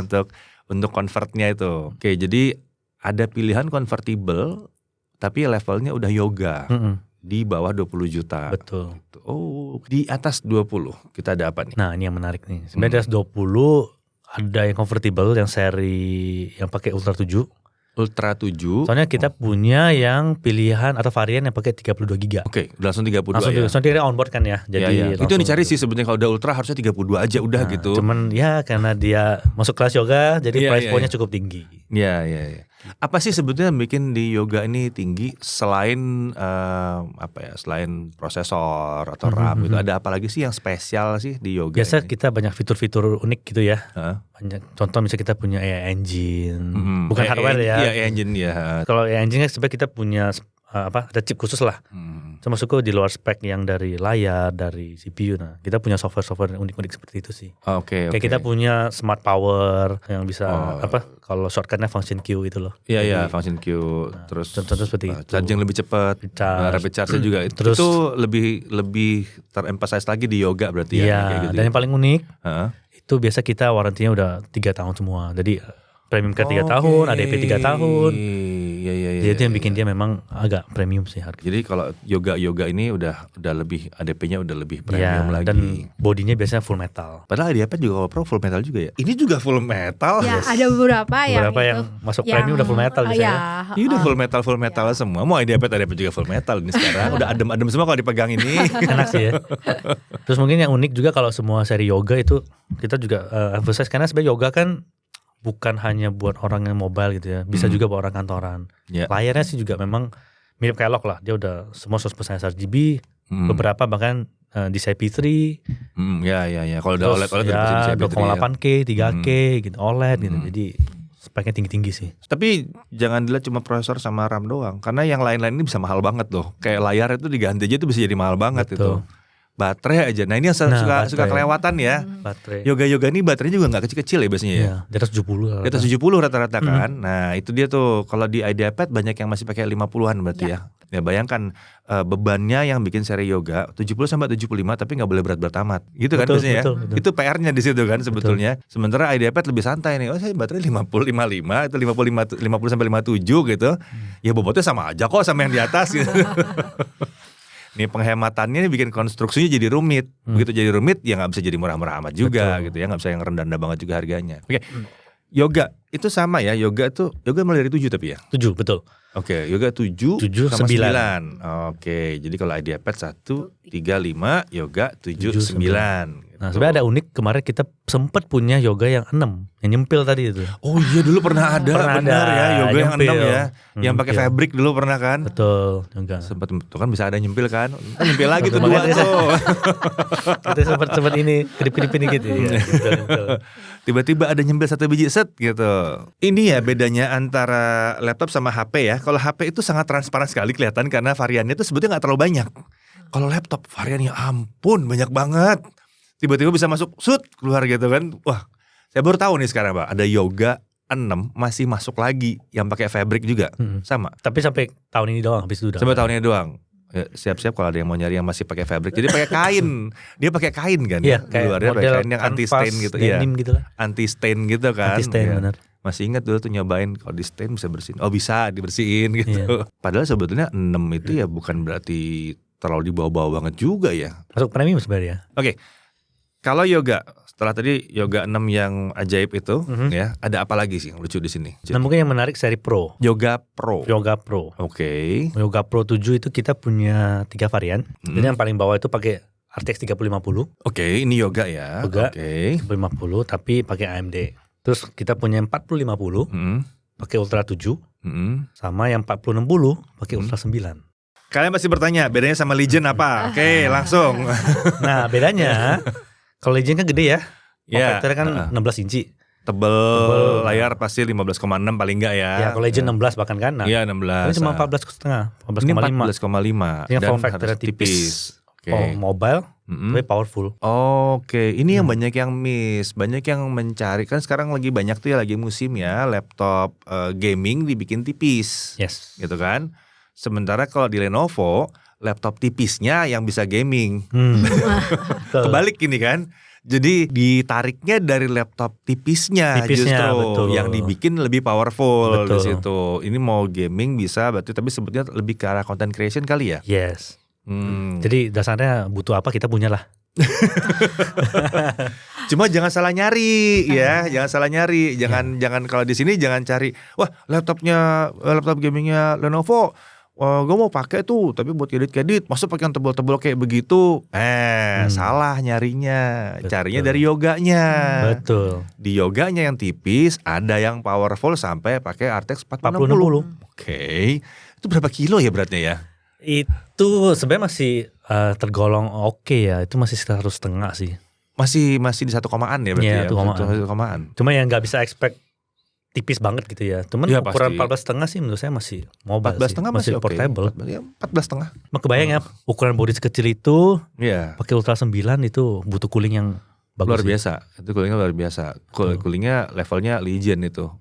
untuk convertnya itu. Oke, jadi ada pilihan convertible tapi levelnya udah yoga di bawah 20 juta. Betul. Oh, di atas 20 kita ada apa nih? Nah, ini yang menarik nih. Sebenarnya di atas 20 ada yang convertible yang seri yang pakai Ultra 7. Ultra 7. Soalnya kita punya yang pilihan atau varian yang pakai 32 GB. Oke, udah langsung 32 langsung ya. on board kan ya. Jadi Itu yang dicari sih sebenarnya, kalau udah Ultra harusnya 32 aja udah gitu. Cuman ya karena dia masuk kelas yoga jadi price point-nya cukup tinggi. Iya. Apa sih sebetulnya yang bikin di yoga ini tinggi selain selain prosesor atau RAM gitu, ada apa lagi sih yang spesial sih di yoga Biasa ini? kita banyak fitur-fitur unik gitu ya. Banyak contoh misalnya kita punya AI engine, bukan hardware ya. Iya, AI engine ya. Kalau AI engine kan sebenarnya kita punya ada chip khusus lah. Cuma masuk di luar spek yang dari layar, dari CPU. Nah, kita punya software yang unik-unik seperti itu sih. Oke. Kayak kita punya smart power yang bisa kalau shortcutnya function Q itu loh. Iya, function Q. Terus contoh seperti itu. Charging lebih cepat, rapid charge juga. Terus, itu lebih teremphasize lagi di yoga berarti ya. Iya, kayak gitu dan yang paling unik itu biasa kita warantinya udah 3 tahun semua. Jadi premium care 3 tahun, ADP 3 tahun. Iya. Jadi itu yang bikin dia memang agak premium sih harga. Jadi kalau yoga ini udah lebih ADP-nya udah lebih premium lagi. Dan bodinya biasanya full metal. Padahal di iPad juga kalau Pro full metal juga ya. Ini juga full metal. Ya, ada beberapa yang masuk premium udah full metal biasanya. Ini udah full metal semua. Mau di iPad juga full metal ini sekarang. Udah adem semua kalau dipegang ini. Enak sih ya. Terus mungkin yang unik juga kalau semua seri yoga itu kita juga emphasize karena sebenarnya yoga kan bukan hanya buat orang yang mobile gitu ya, bisa juga buat orang kantoran. Layarnya sih juga memang mirip kayak lock lah, dia udah semua 100% sRGB, beberapa bahkan di CP3. Ya. Kalau udah OLED ya 2,8K, 3K gitu, OLED gitu. Jadi speknya tinggi-tinggi sih. Tapi jangan dilihat cuma prosesor sama RAM doang, karena yang lain-lain ini bisa mahal banget loh. Kayak layar itu diganti aja itu bisa jadi mahal banget. Betul. Itu. Baterai aja. Nah ini yang suka kelewatan ya. Baterai. Yoga ini baterainya juga gak kecil-kecil ya biasanya ya. Di atas 70. Di atas 70 rata-rata kan. Nah itu dia tuh. Kalau di iPad banyak yang masih pakai 50-an berarti ya. Ya bayangkan bebannya yang bikin seri yoga 70-75 tapi gak boleh berat-berat amat. Gitu kan biasanya ya. Betul. Itu PR-nya di situ kan sebetulnya. Sementara iPad lebih santai nih. Oh saya baterai 50-55 itu 50-57 gitu. Ya bobotnya sama aja kok sama yang di atas gitu. Nih penghematannya bikin konstruksinya jadi rumit. Begitu jadi rumit ya gak bisa jadi murah-murah amat juga. Gitu ya, gak bisa yang rendah-rendah banget juga harganya. Oke. Yoga itu sama ya. Yoga mulai dari 7 tapi ya. 7 betul. Oke, yoga 7 sama 9. Oke, jadi kalau iPad 1, 3, 5, yoga 7, 9. Nah sebenarnya ada unik, kemarin kita sempat punya yoga yang 6, yang nyempil tadi itu. Oh iya dulu pernah ada, benar ya, yoga yang 6 ya. Yang pakai fabric dulu pernah kan? Betul, yoga. Sempat tuh kan bisa ada nyempil kan? Nyempil lagi tuh 2 tuh. Kita sempat ini kedip-kedipin gitu ya. Tiba-tiba ada nyempil 1 biji set gitu. Ini ya bedanya antara laptop sama HP ya. Kalau HP itu sangat transparan sekali kelihatan karena variannya itu sebetulnya gak terlalu banyak. Kalau laptop variannya ampun banyak banget. Tiba-tiba bisa masuk keluar gitu kan. Wah, saya baru tahu nih sekarang Pak, ada yoga 6 masih masuk lagi yang pakai fabric juga. Sama. Tapi sampai tahun ini doang, habis itu udah. Sampai tahun ini doang. Ya, siap-siap kalau ada yang mau nyari yang masih pakai fabric. Jadi pakai kain. Dia pakai kain kan ya. Luarnya pakai kain yang anti stain gitu ya. Gitu lah. Anti stain gitu kan. Anti stain ya. Benar. Masih ingat dulu tuh nyobain kalau di stain bisa bersihin. Oh bisa dibersihin gitu. Padahal sebetulnya 6 itu ya bukan berarti terlalu dibawa-bawa banget juga ya. Masuk premium sebenarnya. Oke. Kalau yoga, setelah tadi yoga 6 yang ajaib itu, ya, ada apa lagi sih yang lucu di sini? Nah mungkin yang menarik seri Pro. Yoga Pro. Oke. Yoga Pro 7 itu kita punya 3 varian. Jadi yang paling bawah itu pakai RTX 3050. Oke, ini yoga ya. Yoga 3050 tapi pakai AMD. Terus kita punya 4050 pakai Ultra 7, sama yang 4060 pakai Ultra 9. Kalian pasti bertanya bedanya sama Legion apa? Oke, langsung. Nah bedanya. Kalau Legion kan gede ya, faktornya kan 16 inci. Tebel, layar pasti 15,6 paling enggak ya. Ya kalau Legion 16 bahkan kan. Iya 16. Ini cuma 14,5. Ini 14,5. Ini form factornya tipis. Mobile, tapi powerful. Oke, ini yang banyak yang miss. Banyak yang mencari, kan sekarang lagi banyak tuh ya, lagi musim ya, laptop gaming dibikin tipis. Yes. Gitu kan. Sementara kalau di Lenovo, laptop tipisnya yang bisa gaming. Kebalik ini kan. Jadi ditariknya dari laptop tipisnya justru betul. Yang dibikin lebih powerful di situ. Ini mau gaming bisa berarti, tapi sebetulnya lebih ke arah content creation kali ya. Yes. Jadi dasarnya butuh apa kita punya lah. Cuma jangan salah nyari ya, jangan salah nyari, jangan kalau di sini jangan cari, wah laptop gamingnya Lenovo, gue mau pakai tuh, tapi buat edit, masa pakai yang tebal-tebal kayak begitu, salah nyarinya, carinya dari Yoganya. Betul. Di Yoganya yang tipis, ada yang powerful sampai pakai RTX 4060. Oke, itu berapa kilo ya beratnya ya? Itu sebenarnya masih tergolong oke ya, itu masih sekitar 1,5 sih. Masih di 1 komaan ya berarti ya? 1 komaan. Cuma yang nggak bisa expect tipis banget gitu ya. Cuman Ya, ukuran pasti. 14,5 sih menurut saya masih mobile 14,5 masih oke. portable. 14,5. Kebayang ya ukuran body sekecil itu Iya. pakai Ultra 9 itu butuh cooling yang bagus. Luar sih. biasa. Itu coolingnya luar biasa. Coolingnya levelnya Legion itu.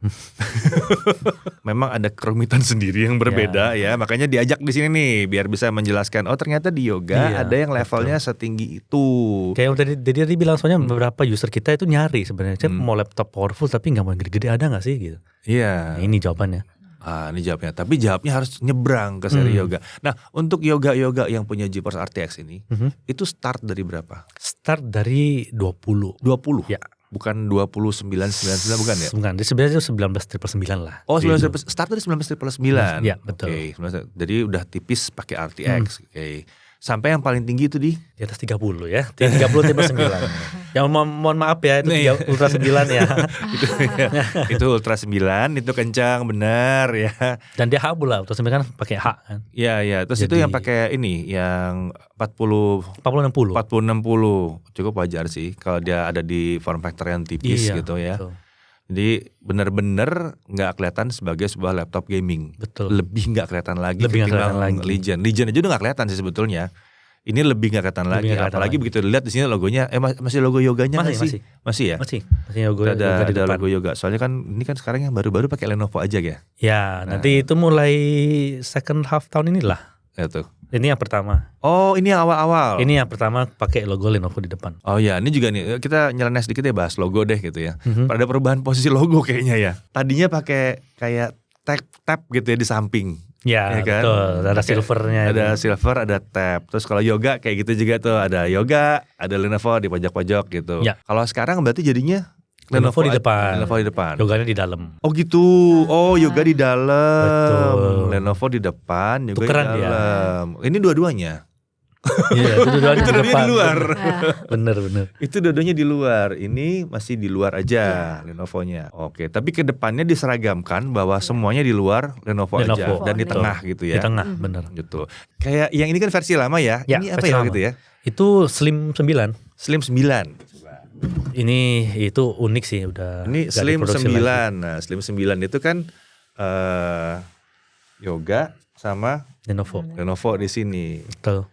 Memang ada kerumitan sendiri yang berbeda ya. Makanya diajak di sini nih biar bisa menjelaskan. Oh ternyata di Yoga ada yang levelnya setinggi itu. Kayak yang tadi bilang soalnya beberapa user kita itu nyari sebenarnya. Saya mau laptop powerful tapi nggak mau yang gede-gede, ada nggak sih gitu. Iya. Nah, ini jawabannya. Ini jawabnya. Tapi jawabnya harus nyebrang ke seri Yoga. Nah untuk Yoga yang punya GeForce RTX ini, itu start dari berapa? Start dari 20. 20? Ya. Bukan 2999 bukan ya? Bukan, di sebenarnya itu 19,999 lah. Oh, start dari 1999. Iya, betul. Oke, jadi udah tipis pakai RTX. Oke. Sampai yang paling tinggi itu di atas 30 ya. 30 tipe 9. Yang mohon maaf ya, itu Ultra 9 ya. itu Ultra 9, itu kencang benar ya. Dan dia H pula, Ultra 9 kan pakai H kan. Iya. Terus itu yang pakai ini yang 4060. Cukup wajar sih kalau dia ada di form factor yang tipis gitu ya. Betul. Jadi benar-benar nggak kelihatan sebagai sebuah laptop gaming. Betul. Lebih nggak kelihatan lagi ketimbang Legion. Legion aja udah nggak kelihatan sih sebetulnya. Ini lebih nggak kelihatan lagi. Apalagi begitu dilihat di sini logonya, masih logo Yoganya masih ya. Masih logo ada di depan. logo Yoga. Soalnya kan ini kan sekarang yang baru-baru pakai Lenovo aja ya. Ya, nanti itu mulai second half tahun inilah. Ya tuh. Ini yang pertama. Oh, ini yang awal-awal. Ini yang pertama pakai logo Lenovo di depan. Oh ya, ini juga nih kita nyeleneh sedikit ya bahas logo deh gitu ya. Ada perubahan posisi logo kayaknya ya. Tadinya pakai kayak tab gitu ya di samping. Ya kan? Betul. Ada silvernya. Ada silver, ada tab. Terus kalau Yoga kayak gitu juga tuh, ada Yoga, ada Lenovo di pojok-pojok gitu. Ya. Kalau sekarang berarti jadinya Lenovo di depan. Lenovo di depan. Yoganya di dalam. Oh gitu. Oh, Yoga di dalam. Betul. Lenovo di depan, Yoga Tukeran di dalam. Ini dua-duanya. Iya, itu dua-duanya di depan. Di luar. Bener. Itu dua-duanya di luar. Ini masih di luar aja Lenovo-nya. Oke, tapi ke depannya diseragamkan bahwa semuanya di luar Lenovo aja dan di tengah gitu ya. Di tengah, bener. Gitu. Kayak yang ini kan versi lama ya. Ya, Ini apa versi ya lama. gitu ya? Itu Slim 9. Slim 9. Ini itu unik sih udah. Ini nggak Slim diproduksi 9. lagi. Nah, Slim 9 itu kan Yoga sama Lenovo di sini. Betul.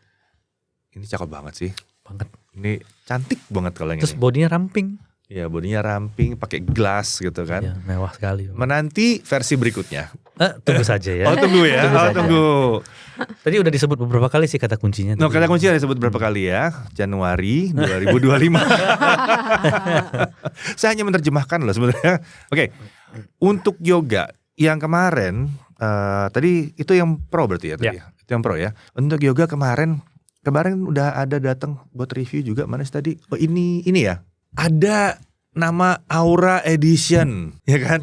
Ini cakep banget sih. Banget. Ini cantik banget kalau yang Terus ini. bodinya ramping. Ya, bodinya ramping, pakai glass gitu kan. Ya, mewah sekali. Menanti versi berikutnya. Tunggu saja ya. Oh tunggu ya. Tunggu saja. Tunggu. Tadi udah disebut beberapa kali sih kata kuncinya. No, kata kunci disebut berapa kali ya? Januari 2025. Saya hanya menerjemahkan loh sebenarnya. Oke. Untuk Yoga yang kemarin tadi itu yang Pro berarti ya tadi. Ya. Itu yang Pro ya. Untuk Yoga kemarin udah ada datang buat review juga. Mana sih tadi? Oh ini ya. Ada nama Aura Edition, ya kan?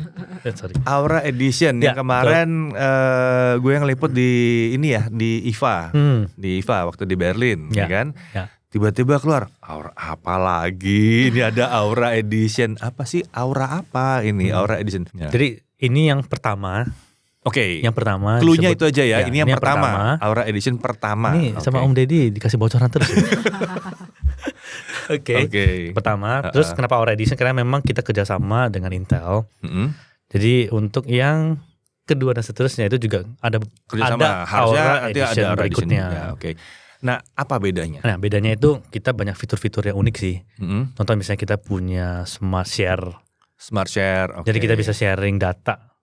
Sorry. Aura Edition yang kemarin gue yang liput di ini ya, di IFA. Di IFA waktu di Berlin, ya kan? Ya. Tiba-tiba keluar, Aura apa lagi? Ini ada Aura Edition. Apa sih Aura apa ini? Aura Edition. Ya. Jadi ini yang pertama. Oke. Yang pertama. Cluenya disebut, itu aja ya. Ini yang pertama. Aura Edition pertama. Ini sama Om Deddy dikasih bocoran terus. Oke. Pertama. Terus kenapa Aura Edition? Karena memang kita kerjasama dengan Intel. Jadi untuk yang kedua dan seterusnya itu juga ada kerjasama. Harusnya Aura nanti Edition ada Aura berikutnya. Edition. Ya, oke. Nah, apa bedanya? Nah, bedanya itu kita banyak fitur-fitur yang unik sih. Contoh misalnya kita punya Smart Share. Jadi kita bisa sharing data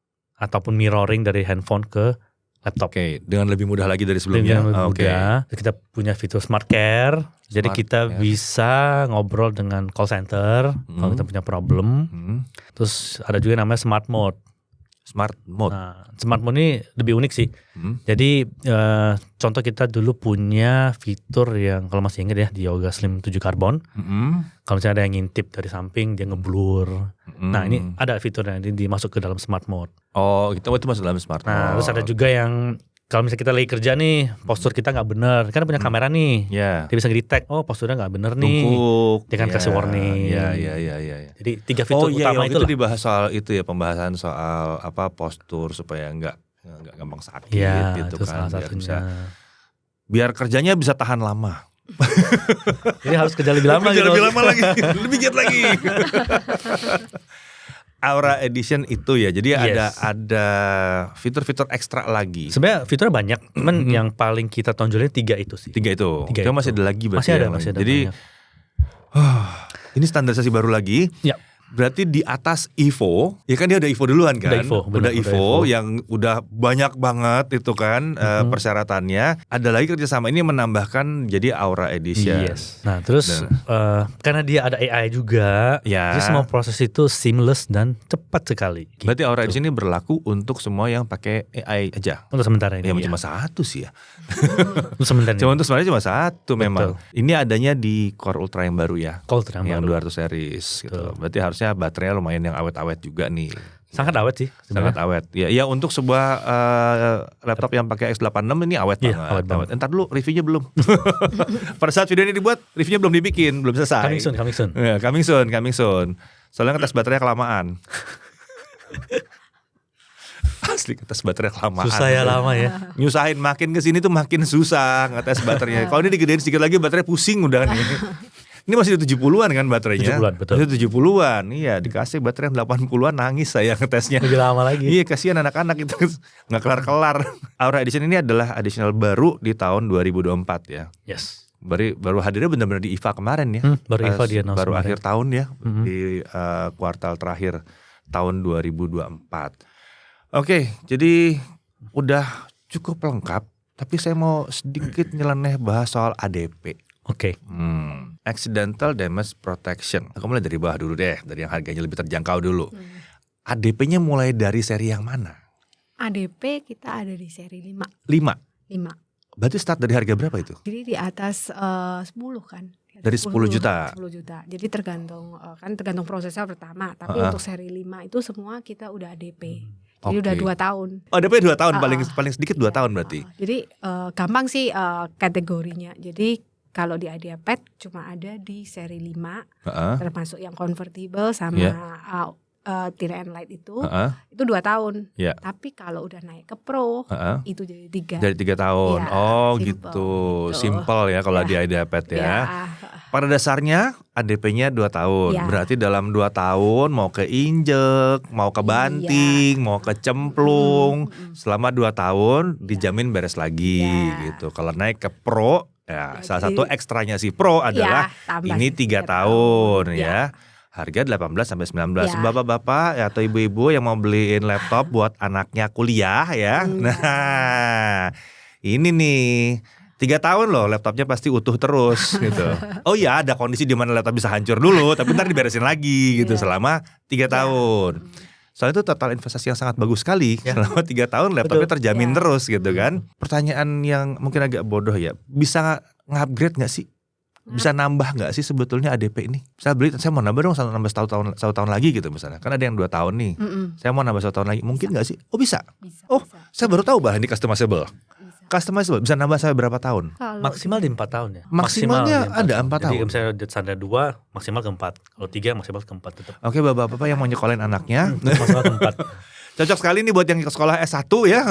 ataupun mirroring dari handphone ke laptop. Oke, dengan lebih mudah lagi dari sebelumnya. Mudah. Kita punya fitur Smart Care. Jadi kita bisa ngobrol dengan call center kalau kita punya problem. Terus ada juga namanya Smart Mode. Smart mode. Nah, smart mode ini lebih unik sih. Jadi contoh kita dulu punya fitur yang kalau masih ingat ya di Yoga Slim 7 Carbon. Kalau misalnya ada yang ngintip dari samping dia ngeblur. Nah ini ada fiturnya ini dimasuk ke dalam smart mode. Oh itu masuk dalam smart mode. Nah terus ada juga yang kalau misalnya kita lagi kerja nih, postur kita nggak benar, kan punya kamera nih, dia bisa nge-detect, oh posturnya nggak benar nih, dia kan kasih warning. Iya. Jadi 3 fitur utama itu dibahas soal itu ya, pembahasan soal apa postur supaya nggak gampang sakit gitu kan, biar kerjanya bisa tahan lama. Ini harus kerja lebih lama gitu. Lebih lama lagi, lebih giat lagi. Aura Edition itu ya, jadi ada fitur-fitur ekstra lagi. Sebenarnya fiturnya banyak, cuman yang paling kita tonjolin 3 itu sih. 3 itu. Cuma masih ada lagi berarti. Masih ada. Jadi ini standarisasi baru lagi. Ya. Berarti di atas Evo, ya kan dia udah Evo duluan kan? Udah Evo yang udah banyak banget itu kan persyaratannya. Ada lagi kerjasama ini menambahkan jadi Aura Edition. Yes. Nah terus karena dia ada AI juga, jadi semua proses itu seamless dan cepat sekali. Gitu. Berarti Aura Edition ini berlaku untuk semua yang pakai AI aja. Untuk sementara ini. Ya cuma satu sih ya. Untuk sementara ini. Sebenarnya cuma satu memang. Ini adanya di Core Ultra yang baru ya. Core Ultra yang baru. 200 series gitu. Berarti harusnya baterainya lumayan yang awet-awet juga nih. Sangat awet sih sebenarnya. Sangat awet. Ya untuk sebuah laptop yang pakai X86 ini awet banget. Entar dulu reviewnya belum. Pada saat video ini dibuat reviewnya belum dibikin, belum selesai. Coming soon. Ya, coming soon. Soalnya ngetes baterainya kelamaan. Asli ngetes baterai kelamaan. Susah ya lama ya. Nyusahin, makin kesini tuh makin susah ngetes baterainya. Kalau ini digedein sedikit lagi baterai pusing udah nih. Ini masih 70-an kan baterainya. 70-an betul. Masih 70-an. Iya, dikasih baterai 80-an nangis saya ngetesnya. Lebih lama lagi. Iya, kasihan anak-anak itu nggak kelar-kelar. Aura Edition ini adalah additional baru di tahun 2024 ya. Yes. Baru hadirnya benar-benar di IFA kemarin ya. Baru IFA dia baru akhir tahun ya. Di kuartal terakhir tahun 2024. Oke, jadi udah cukup lengkap. Tapi saya mau sedikit nyeleneh bahas soal ADP. Oke. Accidental Damage Protection. Aku mulai dari bawah dulu deh, dari yang harganya lebih terjangkau dulu. ADP-nya mulai dari seri yang mana? ADP kita ada di seri 5. 5. Berarti start dari harga berapa itu? Jadi di atas 10 kan. Dari 10 juta. 10 juta. Jadi tergantung tergantung prosesor pertama, tapi untuk seri 5 itu semua kita udah ADP. Jadi udah 2 tahun. Oh, ADP 2 tahun, paling sedikit 2 tahun berarti. Jadi gampang sih kategorinya. Jadi kalau di IdeaPad cuma ada di seri 5, termasuk yang convertible sama thin and light itu 2 tahun. Tapi kalau udah naik ke Pro itu jadi 3. Dari 3 tahun. Ya, oh simple, gitu. Simple ya kalau di IdeaPad ya. Pada dasarnya ADP-nya 2 tahun. Berarti dalam 2 tahun mau keinjek, mau kebanting, mau kecemplung, selama 2 tahun dijamin beres lagi gitu. Kalau naik ke Pro ya, salah satu ekstranya si Pro adalah ini 3 tahun ya. Harga 18 sampai 19. Bapak-bapak atau ibu-ibu yang mau beliin laptop buat anaknya kuliah ya. Nah, ini nih 3 tahun loh laptopnya pasti utuh terus gitu. Oh iya, ada kondisi di mana laptop bisa hancur dulu tapi ntar diberesin lagi gitu selama 3 tahun. Soalnya itu total investasi yang sangat bagus sekali. Selama 3 tahun laptopnya terjamin terus gitu kan. Pertanyaan yang mungkin agak bodoh ya, bisa nge-upgrade gak sih? Bisa nambah gak sih sebetulnya ADP ini? Saya beli, saya mau nambah dong nambah 1 tahun lagi gitu misalnya. Kan ada yang 2 tahun nih. Saya mau nambah 1 tahun lagi, mungkin gak sih? Oh bisa? Saya baru tahu bahwa ini customizable. Customizable bisa nambah sampai berapa tahun? Maksimal di 4 tahun ya. Maksimalnya ada 4 tahun. Jadi misalnya standar 2 maksimal ke 4. Kalau 3 maksimal ke 4 tetap. Oke, bapak-bapak yang mau nyekolahin anaknya maksimal ke 4. Cocok sekali nih buat yang ke sekolah S1 ya.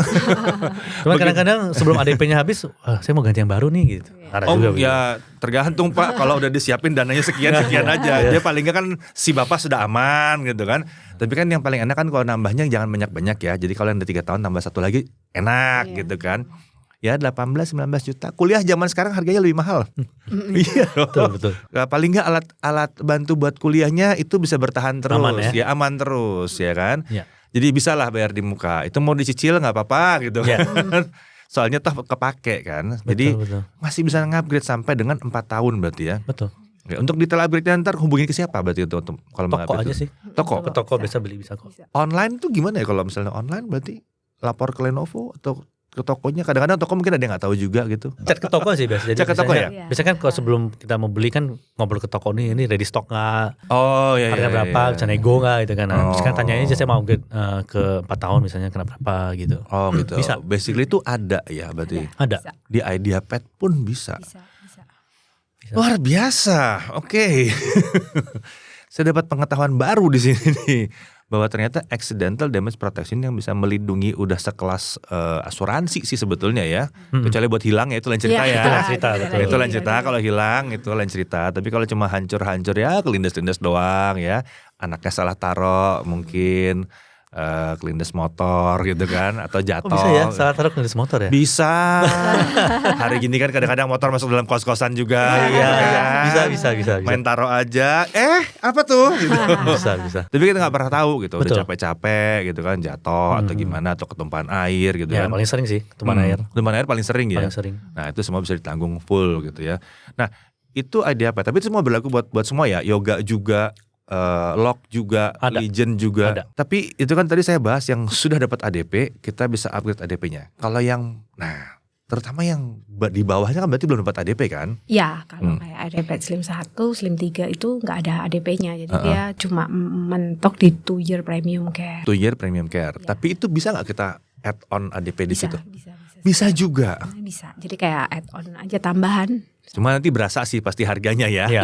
Cuma kadang-kadang sebelum ADP-nya habis, saya mau ganti yang baru nih gitu. Juga ya tergantung Pak, kalau udah disiapin dananya sekian aja. Dia paling gak kan si bapak sudah aman gitu kan. Tapi kan yang paling enak kan kalau nambahnya jangan banyak-banyak ya. Jadi kalau yang udah 3 tahun tambah 1 lagi enak gitu kan. Ya 18-19 juta. Kuliah zaman sekarang harganya lebih mahal. Iya betul. Paling gak alat bantu buat kuliahnya itu bisa bertahan terus. Aman ya? Aman terus ya kan. Ya. Jadi bisa lah bayar di muka. Itu mau dicicil gak apa-apa gitu kan. Soalnya toh kepake kan. Jadi betul. masih bisa nge-upgrade sampai dengan 4 tahun berarti ya. Betul. Oke, untuk detail upgrade-nya ntar hubungin ke siapa berarti untuk kalau mau Toko upgrade aja itu? sih. Toko. Ke toko Bisa. bisa beli bisa kok. Bisa. Online tuh gimana ya kalau misalnya online berarti lapor ke Lenovo atau ke tokonya? Kadang-kadang toko mungkin ada yang nggak tahu juga gitu. Chat ke toko sih biasa. Jadi Chat ke toko ya? Iya. Biasanya kan kalau sebelum kita mau beli kan ngobrol ke toko nih, ini ready stock nggak, Oh iya. harga berapa, bisa nego nggak gitu kan. Nah, terus kan Oh. tanyanya aja saya mau upgrade ke 4 tahun misalnya kena berapa gitu. Oh gitu. Bisa. Basically itu ada ya berarti. Ada. Bisa. Di IdeaPad pun bisa. Bisa. Luar biasa. Oke. Saya dapat pengetahuan baru di sini nih. Bahwa ternyata accidental damage protection yang bisa melindungi udah sekelas asuransi sih sebetulnya ya. Kecuali buat hilang ya itu lain cerita Iya, ya. Itu lain cerita, betul. Itu lain cerita, kalau hilang itu lain cerita. Tapi kalau cuma hancur-hancur ya kelindes-lindes doang ya. Anaknya salah taruh mungkin kelindes motor gitu kan atau jatuh. Kok bisa ya salah taruh kelindes motor ya? Bisa. Hari gini kan kadang-kadang motor masuk dalam kos-kosan juga. Iya, gitu kan. bisa. Main taruh aja. Apa tuh? Gitu. Bisa. Tapi kita nggak pernah tahu gitu. Betul. Udah capek-capek gitu kan jatuh atau gimana atau ketumpahan air gitu Ya kan. paling sering sih ketumpahan air. Ketumpahan air paling sering ya. Paling sering. Nah itu semua bisa ditanggung full gitu ya. Nah itu ide apa? Tapi itu semua berlaku buat semua ya. Yoga juga. Lock juga, Ada. Legend juga. Ada. Tapi itu kan tadi saya bahas yang sudah dapat ADP, kita bisa upgrade ADP-nya. Kalau yang, terutama yang di bawahnya kan berarti belum dapat ADP kan? Ya, kalau kayak iPad Slim 1, Slim 3 itu nggak ada ADP-nya. Jadi dia cuma mentok di 2 year premium care. 2 year premium care. Ya. Tapi itu bisa nggak kita add on ADP di situ? Bisa. Bisa juga. Bisa. Jadi kayak add on aja tambahan. Cuma nanti berasa sih pasti harganya ya. Iya.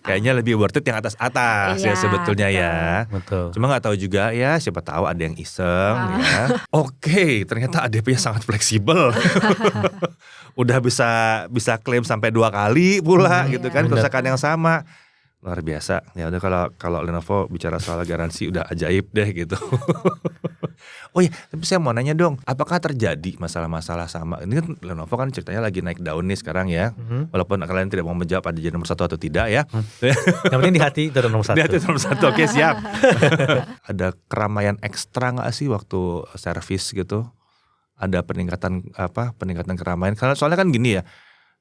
Kayaknya lebih worth it yang atas-atas ya Iya, sebetulnya betul. ya. Betul. Cuma nggak tahu juga ya, siapa tahu ada yang iseng ya. Oke, ternyata ADP-nya sangat fleksibel. Udah bisa klaim sampai 2 kali pula gitu kan, benar. kerusakan yang sama. Luar biasa. Ya udah kalau Lenovo bicara soal garansi udah ajaib deh gitu. Oh iya, tapi saya mau nanya dong, apakah terjadi masalah-masalah sama? Ini kan Lenovo kan ceritanya lagi naik daun nih sekarang ya. Walaupun kalian tidak mau menjawab ada jadi nomor 1 atau tidak ya. Yang penting di hati itu nomor 1. Di hati nomor 1, oke siap. Ada keramaian ekstra nggak sih waktu servis gitu? Ada peningkatan keramaian? Karena soalnya kan gini ya.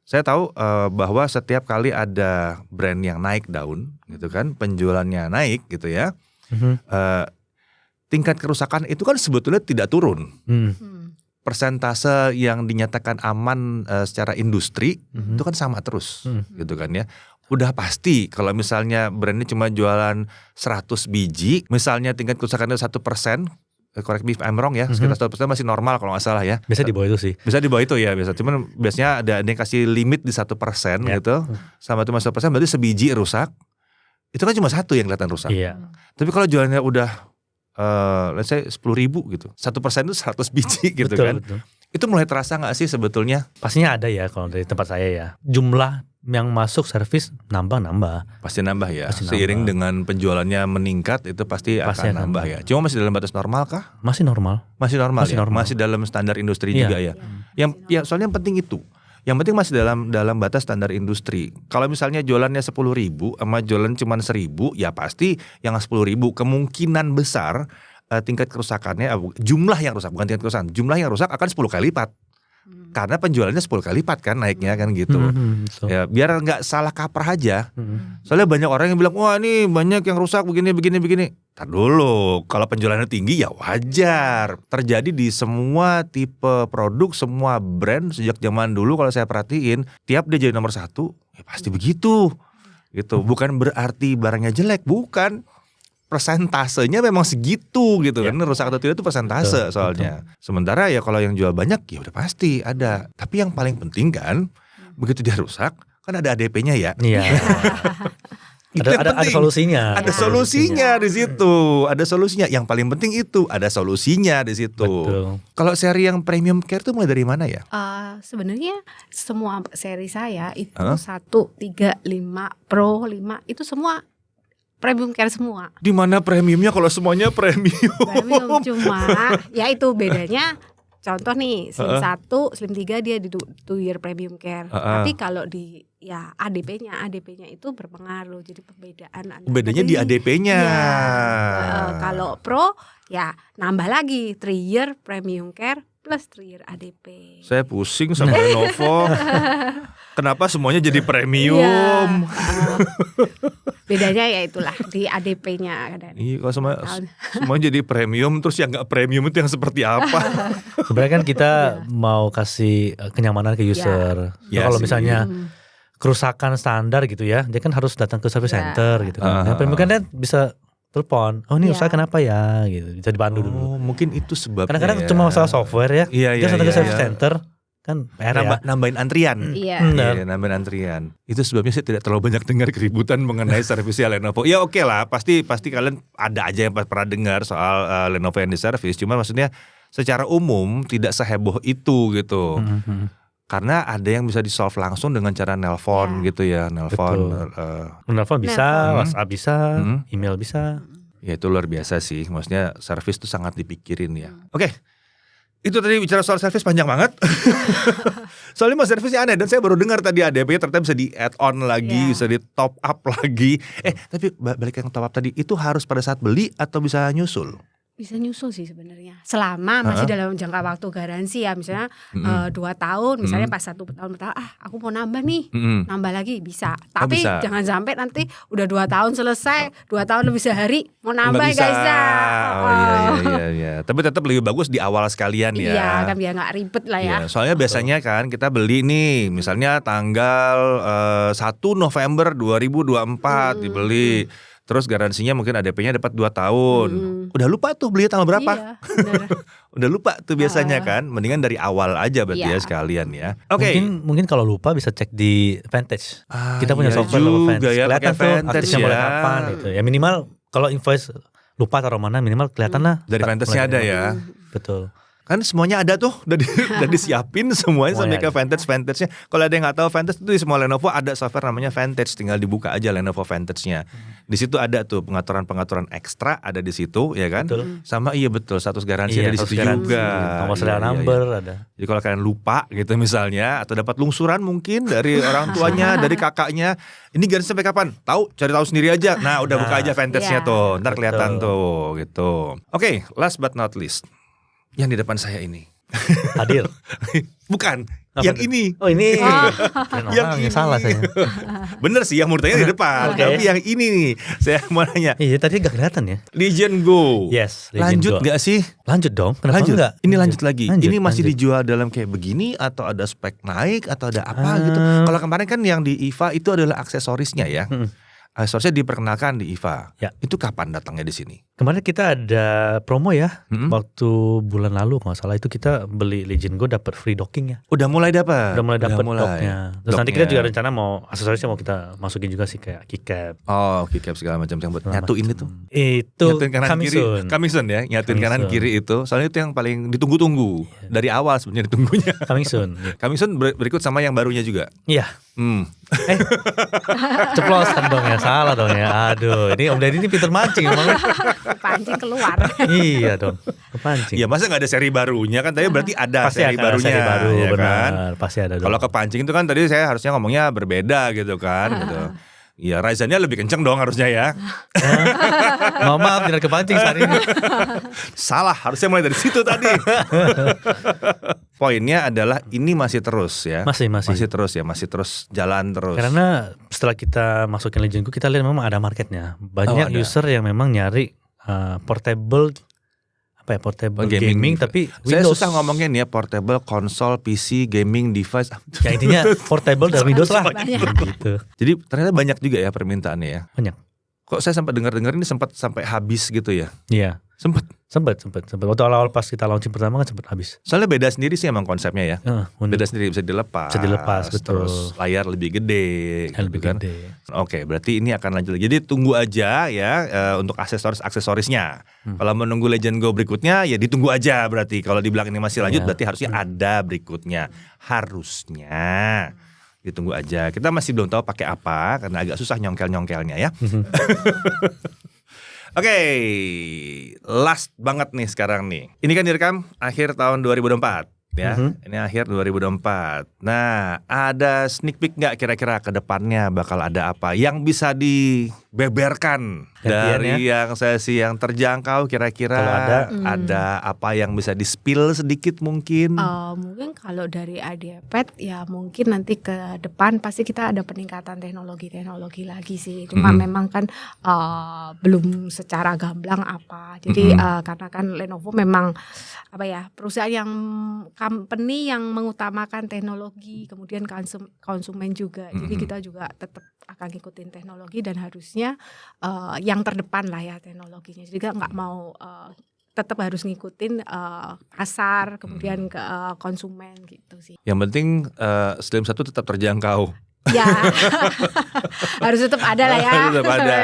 Saya tahu bahwa setiap kali ada brand yang naik daun gitu kan, penjualannya naik gitu ya. Tingkat kerusakan itu kan sebetulnya tidak turun. Persentase yang dinyatakan aman secara industri itu kan sama terus gitu kan ya. Udah pasti kalau misalnya brandnya cuma jualan 100 biji, misalnya tingkat kerusakannya 1%, correct me if I'm wrong ya, sekitar 1% masih normal kalau nggak salah ya. Biasa di bawah itu sih. Bisa di bawah itu ya biasa. Cuman biasanya ada yang kasih limit di 1% gitu. Sama itu 1% berarti sebiji rusak. Itu kan cuma 1 yang kelihatan rusak. Iya. Tapi kalau jualannya udah let's say 10.000 gitu. 1% itu 100 biji gitu Betul, kan. betul. Itu mulai terasa gak sih sebetulnya? Pastinya ada ya kalau dari tempat saya ya. Jumlah yang masuk servis nambah. Pasti nambah ya. Pasti Seiring nambah. dengan penjualannya meningkat itu pasti akan nambah ya. Cuma masih dalam batas normal kah? Masih normal. Masih normal Masih ya? normal. Masih dalam standar industri Iya. juga ya. Soalnya yang penting itu. Yang penting masih dalam batas standar industri. Kalau misalnya jualannya 10.000 sama jualan cuma 1.000, ya pasti yang 10.000 kemungkinan besar tingkat kerusakannya, jumlah yang rusak, bukan tingkat kerusakan, jumlah yang rusak akan 10 kali lipat. Karena penjualannya 10 kali lipat kan naiknya kan gitu. Betul. Ya biar nggak salah kaprah aja. Soalnya banyak orang yang bilang, wah ini banyak yang rusak begini. Tar dulu, kalau penjualannya tinggi ya wajar. Terjadi di semua tipe produk, semua brand sejak zaman dulu kalau saya perhatiin, tiap dia jadi nomor 1, ya pasti begitu. Gitu. Bukan berarti barangnya jelek, bukan. Persentasenya memang segitu gitu kan, rusak atau tidak itu persentase soalnya. Sementara ya kalau yang jual banyak ya udah pasti ada. Tapi yang paling penting kan, begitu dia rusak kan ada ADP-nya ya. Iya. ada solusinya. Ada solusinya di situ. Ada solusinya. Yang paling penting itu ada solusinya di situ. Betul. Kalau seri yang premium care itu mulai dari mana ya? Sebenarnya semua seri saya itu 1, 3, 5, Pro, 5 itu semua premium care semua. Di mana premiumnya kalau semuanya premium? Premium cuma ya itu bedanya. Contoh nih Slim 1, Slim 3 dia di 2 year premium care. Tapi kalau di ya ADP-nya itu berpengaruh. Jadi perbedaan Bedanya di ADP-nya. Ya, kalau Pro ya nambah lagi 3 year premium care plus 3 year ADP. Saya pusing sama Lenovo. Kenapa semuanya jadi premium? Iya. Bedanya ya itulah di ADP-nya. Iya, kalau semuanya jadi premium, terus yang nggak premium itu yang seperti apa? Sebenarnya kan kita mau kasih kenyamanan ke user. Ya Kalau sih. misalnya kerusakan standar gitu ya, dia kan harus datang ke service center gitu kan. Yang premium kan dia bisa telepon, oh ini usaha kenapa ya gitu, bisa dibantu dulu. Mungkin itu sebabnya. Kadang-kadang cuma masalah software ya, dia datang ke service center kan PR ya. Nambahin antrian. Iya. Nambahin antrian. Itu sebabnya saya tidak terlalu banyak dengar keributan mengenai servisnya Lenovo. Ya oke lah, pasti kalian ada aja yang pernah dengar soal Lenovo yang di servis. Cuma maksudnya secara umum tidak seheboh itu gitu. Karena ada yang bisa di-solve langsung dengan cara nelpon gitu ya, nelpon bisa, WhatsApp bisa, email bisa. Ya itu luar biasa sih, maksudnya servis itu sangat dipikirin ya. Oke. Itu tadi bicara soal servis panjang banget. Soalnya mas servisnya aneh dan saya baru dengar tadi ADP ternyata bisa di add on lagi, bisa di top up lagi. Tapi balik yang top up tadi, itu harus pada saat beli atau bisa nyusul? Bisa nyusul sih sebenarnya. Selama masih dalam jangka waktu garansi ya, misalnya 2 tahun, misalnya pas 1 tahun pertama, aku mau nambah nih, nambah lagi bisa. Tapi bisa. jangan sampai nanti udah 2 tahun selesai, 2 tahun lebih sehari mau nambah gak bisa. Iya. Tapi tetap lebih bagus di awal sekalian ya. Iya kan biar gak ribet lah ya. Soalnya biasanya kan kita beli nih, misalnya tanggal 1 November 2024 dibeli. Terus garansinya mungkin ADP-nya dapat 2 tahun. Udah lupa tuh beli tanggal berapa? Iya, bener. Udah lupa tuh biasanya kan. Mendingan dari awal aja berarti ya sekalian ya. Oke. Mungkin kalau lupa bisa cek di Vantage. Kita punya software juga Vantage. ya, Kelihatan tuh Vantage aktifnya mulai kapan gitu. Ya minimal kalau invoice lupa taruh mana minimal kelihatan lah. Dari Vantage-nya ada ya. Betul. Kan semuanya ada tuh, udah disiapin semuanya sampai ke Vantage-nya. Kalau ada yang nggak tahu Vantage itu di semua Lenovo ada software namanya Vantage, tinggal dibuka aja Lenovo Vantage-nya. Di situ ada tuh pengaturan ekstra ada di situ, ya kan? Betul. Sama betul status garansi ada di situ juga. Nomor serial number ada. Jadi kalau kalian lupa gitu misalnya atau dapat lungsuran mungkin dari orang tuanya, dari kakaknya, ini garansi sampai kapan? Cari tahu sendiri aja. Nah, udah buka aja Vantage-nya tuh, ntar kelihatan tuh gitu. Oke, last but not least. Yang di depan saya ini. Hadir. Bukan, yang ini. Oh ini. Yang ini salah saya. Bener sih, yang murtanya di depan. Tapi yang ini nih, saya mau nanya. Iya, tadi gak kelihatan ya. Legion Go. Yes. Lanjut gak sih? Lanjut dong. Kenapa lanjut. enggak? Ini lanjut lagi. Ini masih lanjut. dijual dalam kayak begini atau ada spek naik atau ada apa gitu. Kalau kemarin kan yang di IFA itu adalah aksesorisnya ya. Aksesorisnya diperkenalkan di IFA. Ya. Itu kapan datangnya di sini? Kemarin kita ada promo ya. Waktu bulan lalu kalau nggak salah itu kita beli Legion Go dapat free docking ya. Udah mulai dapat. Udah mulai dapat docknya. Terus nanti kita juga rencana mau aksesorisnya mau kita masukin juga sih kayak keycap. Oh, keycap segala macam yang buat nyatuin itu. Itu nyatuin kanan kiri. Coming soon ya, nyatuin kanan kiri itu. Soalnya itu yang paling ditunggu-tunggu. Dari awal sebenarnya ditunggunya. Coming soon. Coming soon berikut sama yang barunya juga. Iya. Ceplosan dong ya, salah dong ya. Aduh, ini Om Deddy ini pinter mancing emang. Pancing keluar. Iya dong, kepancing. Ya masa gak ada seri barunya kan, tadi berarti ada pasti seri barunya. Seri baru, ya benar, kan? pasti ada dong. Kalau kepancing itu kan tadi saya harusnya ngomongnya berbeda gitu kan. Gitu. Ya Ryzen-nya lebih kenceng dong harusnya ya. Maaf tidak kepancing saat ini. Salah, harusnya mulai dari situ tadi. Poinnya adalah ini masih terus ya. Masih terus ya, masih terus jalan terus. Karena setelah kita masukin Legion Go, kita lihat memang ada marketnya. Banyak user yang memang nyari portable gaming tapi saya Windows. susah ngomongin ya, portable console PC gaming device. Ya intinya portable dari Windows lah. Gitu. Jadi ternyata banyak juga ya permintaannya ya. Banyak. Kok saya sempat dengar-dengar ini sempat sampai habis gitu ya? Iya. Sempat. Waktu awal-awal pas kita launching pertama kan sempat habis. Soalnya beda sendiri sih emang konsepnya ya. Beda sendiri, bisa dilepas. Betul. Terus layar lebih gede. Lebih kan. gede. Oke, berarti ini akan lanjut. Jadi tunggu aja ya untuk aksesorisnya. Kalau menunggu Legion Go berikutnya ya ditunggu aja berarti. Kalau di belakang ini masih lanjut berarti harusnya ada berikutnya. Harusnya. Ditunggu aja. Kita masih belum tahu pakai apa karena agak susah nyongkel-nyongkelnya ya. Oke, last banget nih sekarang nih. Ini kan direkam akhir tahun 2024. ya. Ini akhir 2024. Nah, ada sneak peek nggak kira-kira ke depannya bakal ada apa yang bisa dibeberkan dari yang sesi yang terjangkau kira-kira kalau ada apa yang bisa di-spill sedikit mungkin? Mungkin kalau dari IdeaPad ya mungkin nanti ke depan pasti kita ada peningkatan teknologi lagi sih. Cuma memang kan belum secara gamblang apa. Jadi karena kan Lenovo memang apa ya, perusahaan yang company yang mengutamakan teknologi, kemudian konsumen juga. Jadi kita juga tetap akan ngikutin teknologi dan harusnya yang terdepan lah ya teknologinya. Jadi kita nggak mau tetap harus ngikutin pasar, kemudian ke konsumen gitu sih. Yang penting Slim 1 tetap terjangkau. Ya, harus tetap ada lah ya. Tetap ada.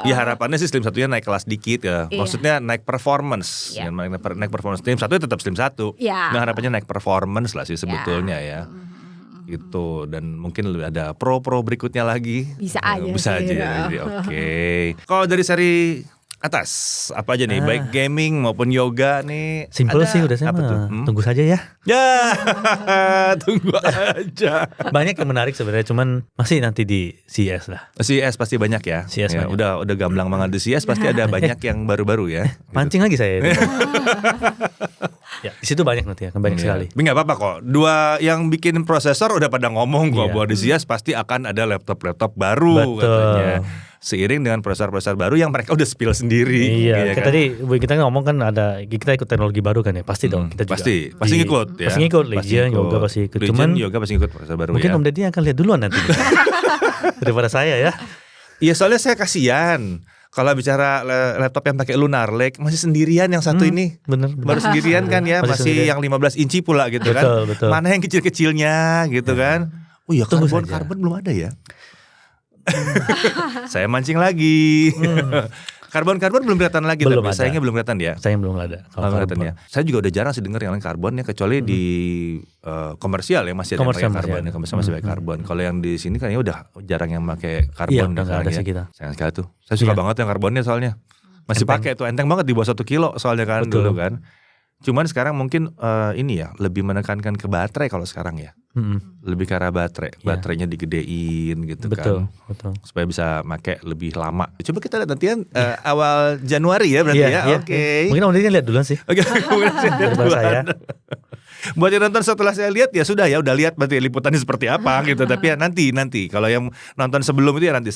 Ya harapannya sih Slim 1-nya naik kelas dikit ya. Maksudnya naik performance. Iya. Naik performance. Slim 1 tetap Slim 1. Iya. Nah harapannya naik performance lah sih sebetulnya ya. Gitu, dan mungkin ada pro berikutnya lagi. Bisa aja. Bisa sih, aja. Oke. Kalau dari seri atas apa aja nih, baik gaming maupun yoga nih? Simple ada, sih udah saya apa tuh? tunggu saja ya. Ya, tunggu aja. Banyak yang menarik sebenarnya, cuman masih nanti di CES lah. CES pasti banyak ya. CES ya banyak. udah gamblang banget di CES pasti ada banyak yang baru-baru ya. Pancing lagi saya. Ya, di situ banyak nanti ya, banyak sekali. Tapi nggak apa-apa kok. Dua yang bikin prosesor udah pada ngomong kok bahwa di CES pasti akan ada laptop baru katanya. Seiring dengan prosesor-prosesor baru yang mereka udah spill sendiri. Iya, kan? tadi kita ngomong kan ada kita ikut teknologi baru kan ya, pasti dong kita juga. Pasti ngikut ya. Pasti ngikut, Legion, Yoga pasti ikut. Cuman Yoga pasti ikut prosesor baru mungkin ya. Om Deddy akan lihat duluan nanti daripada saya ya. Iya, soalnya saya kasihan. Kalau bicara laptop yang pakai Lunar Lake masih sendirian yang satu ini. Bener. Baru sendirian kan ya, masih yang 15 inci pula gitu kan. Betul. Mana yang kecil-kecilnya gitu kan. Oh iya, karbon belum ada ya. Saya mancing lagi. Karbon belum kelihatan lagi, belum tapi ada. sayangnya belum kelihatan ya. Sayang belum ada. Ya. Saya juga udah jarang sih dengar yang lain karbon ya, kecuali di komersial ya masih ada yang pakai karbon, komersial masih pakai karbon. Kalau yang di sini kayaknya udah jarang yang pakai karbon. Iya, udah ada sih kita. Sayang sekali tuh. Saya suka banget yang karbonnya soalnya. Masih pakai tuh, enteng banget di bawah 1 kilo soalnya kan. Betul. Dulu kan. Cuman sekarang mungkin ini ya lebih menekankan ke baterai kalau sekarang ya. Lebih ke arah baterainya digedein gitu betul, kan. Betul. Supaya bisa make lebih lama. Coba kita lihat nantian awal Januari ya berarti ya. Oke. Mungkin Om Deddy lihat duluan sih. Oke, daripada saya. Buat yang nonton setelah saya lihat ya sudah ya udah lihat berarti liputannya seperti apa gitu. Tapi ya nanti kalau yang nonton sebelum itu ya nanti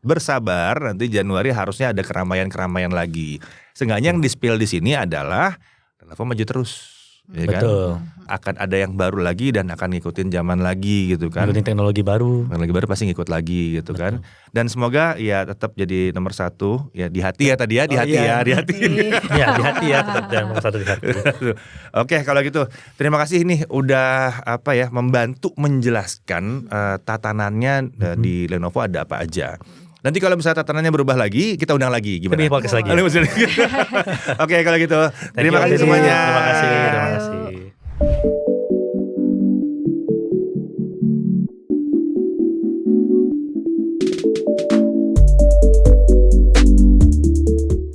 bersabar nanti Januari harusnya ada keramaian lagi. Seenggaknya yang di-spill di sini adalah Lenovo maju terus. Ya Betul. Kan? Akan ada yang baru lagi dan akan ngikutin zaman lagi gitu kan. Ngikutin teknologi baru Pasti ngikut lagi gitu kan. Dan semoga ya tetap jadi nomor 1 ya di hati ya tadi ya, di hati. Ya di hati ya, tetap jangan nomor 1 di hati. Oke, kalau gitu terima kasih ini udah membantu menjelaskan tatanannya di Lenovo ada apa aja. Nanti kalau misalnya tatanannya berubah lagi, kita undang lagi gimana? Ini podcast lagi. Oke, kalau gitu. Terima kasih semuanya. Terima kasih.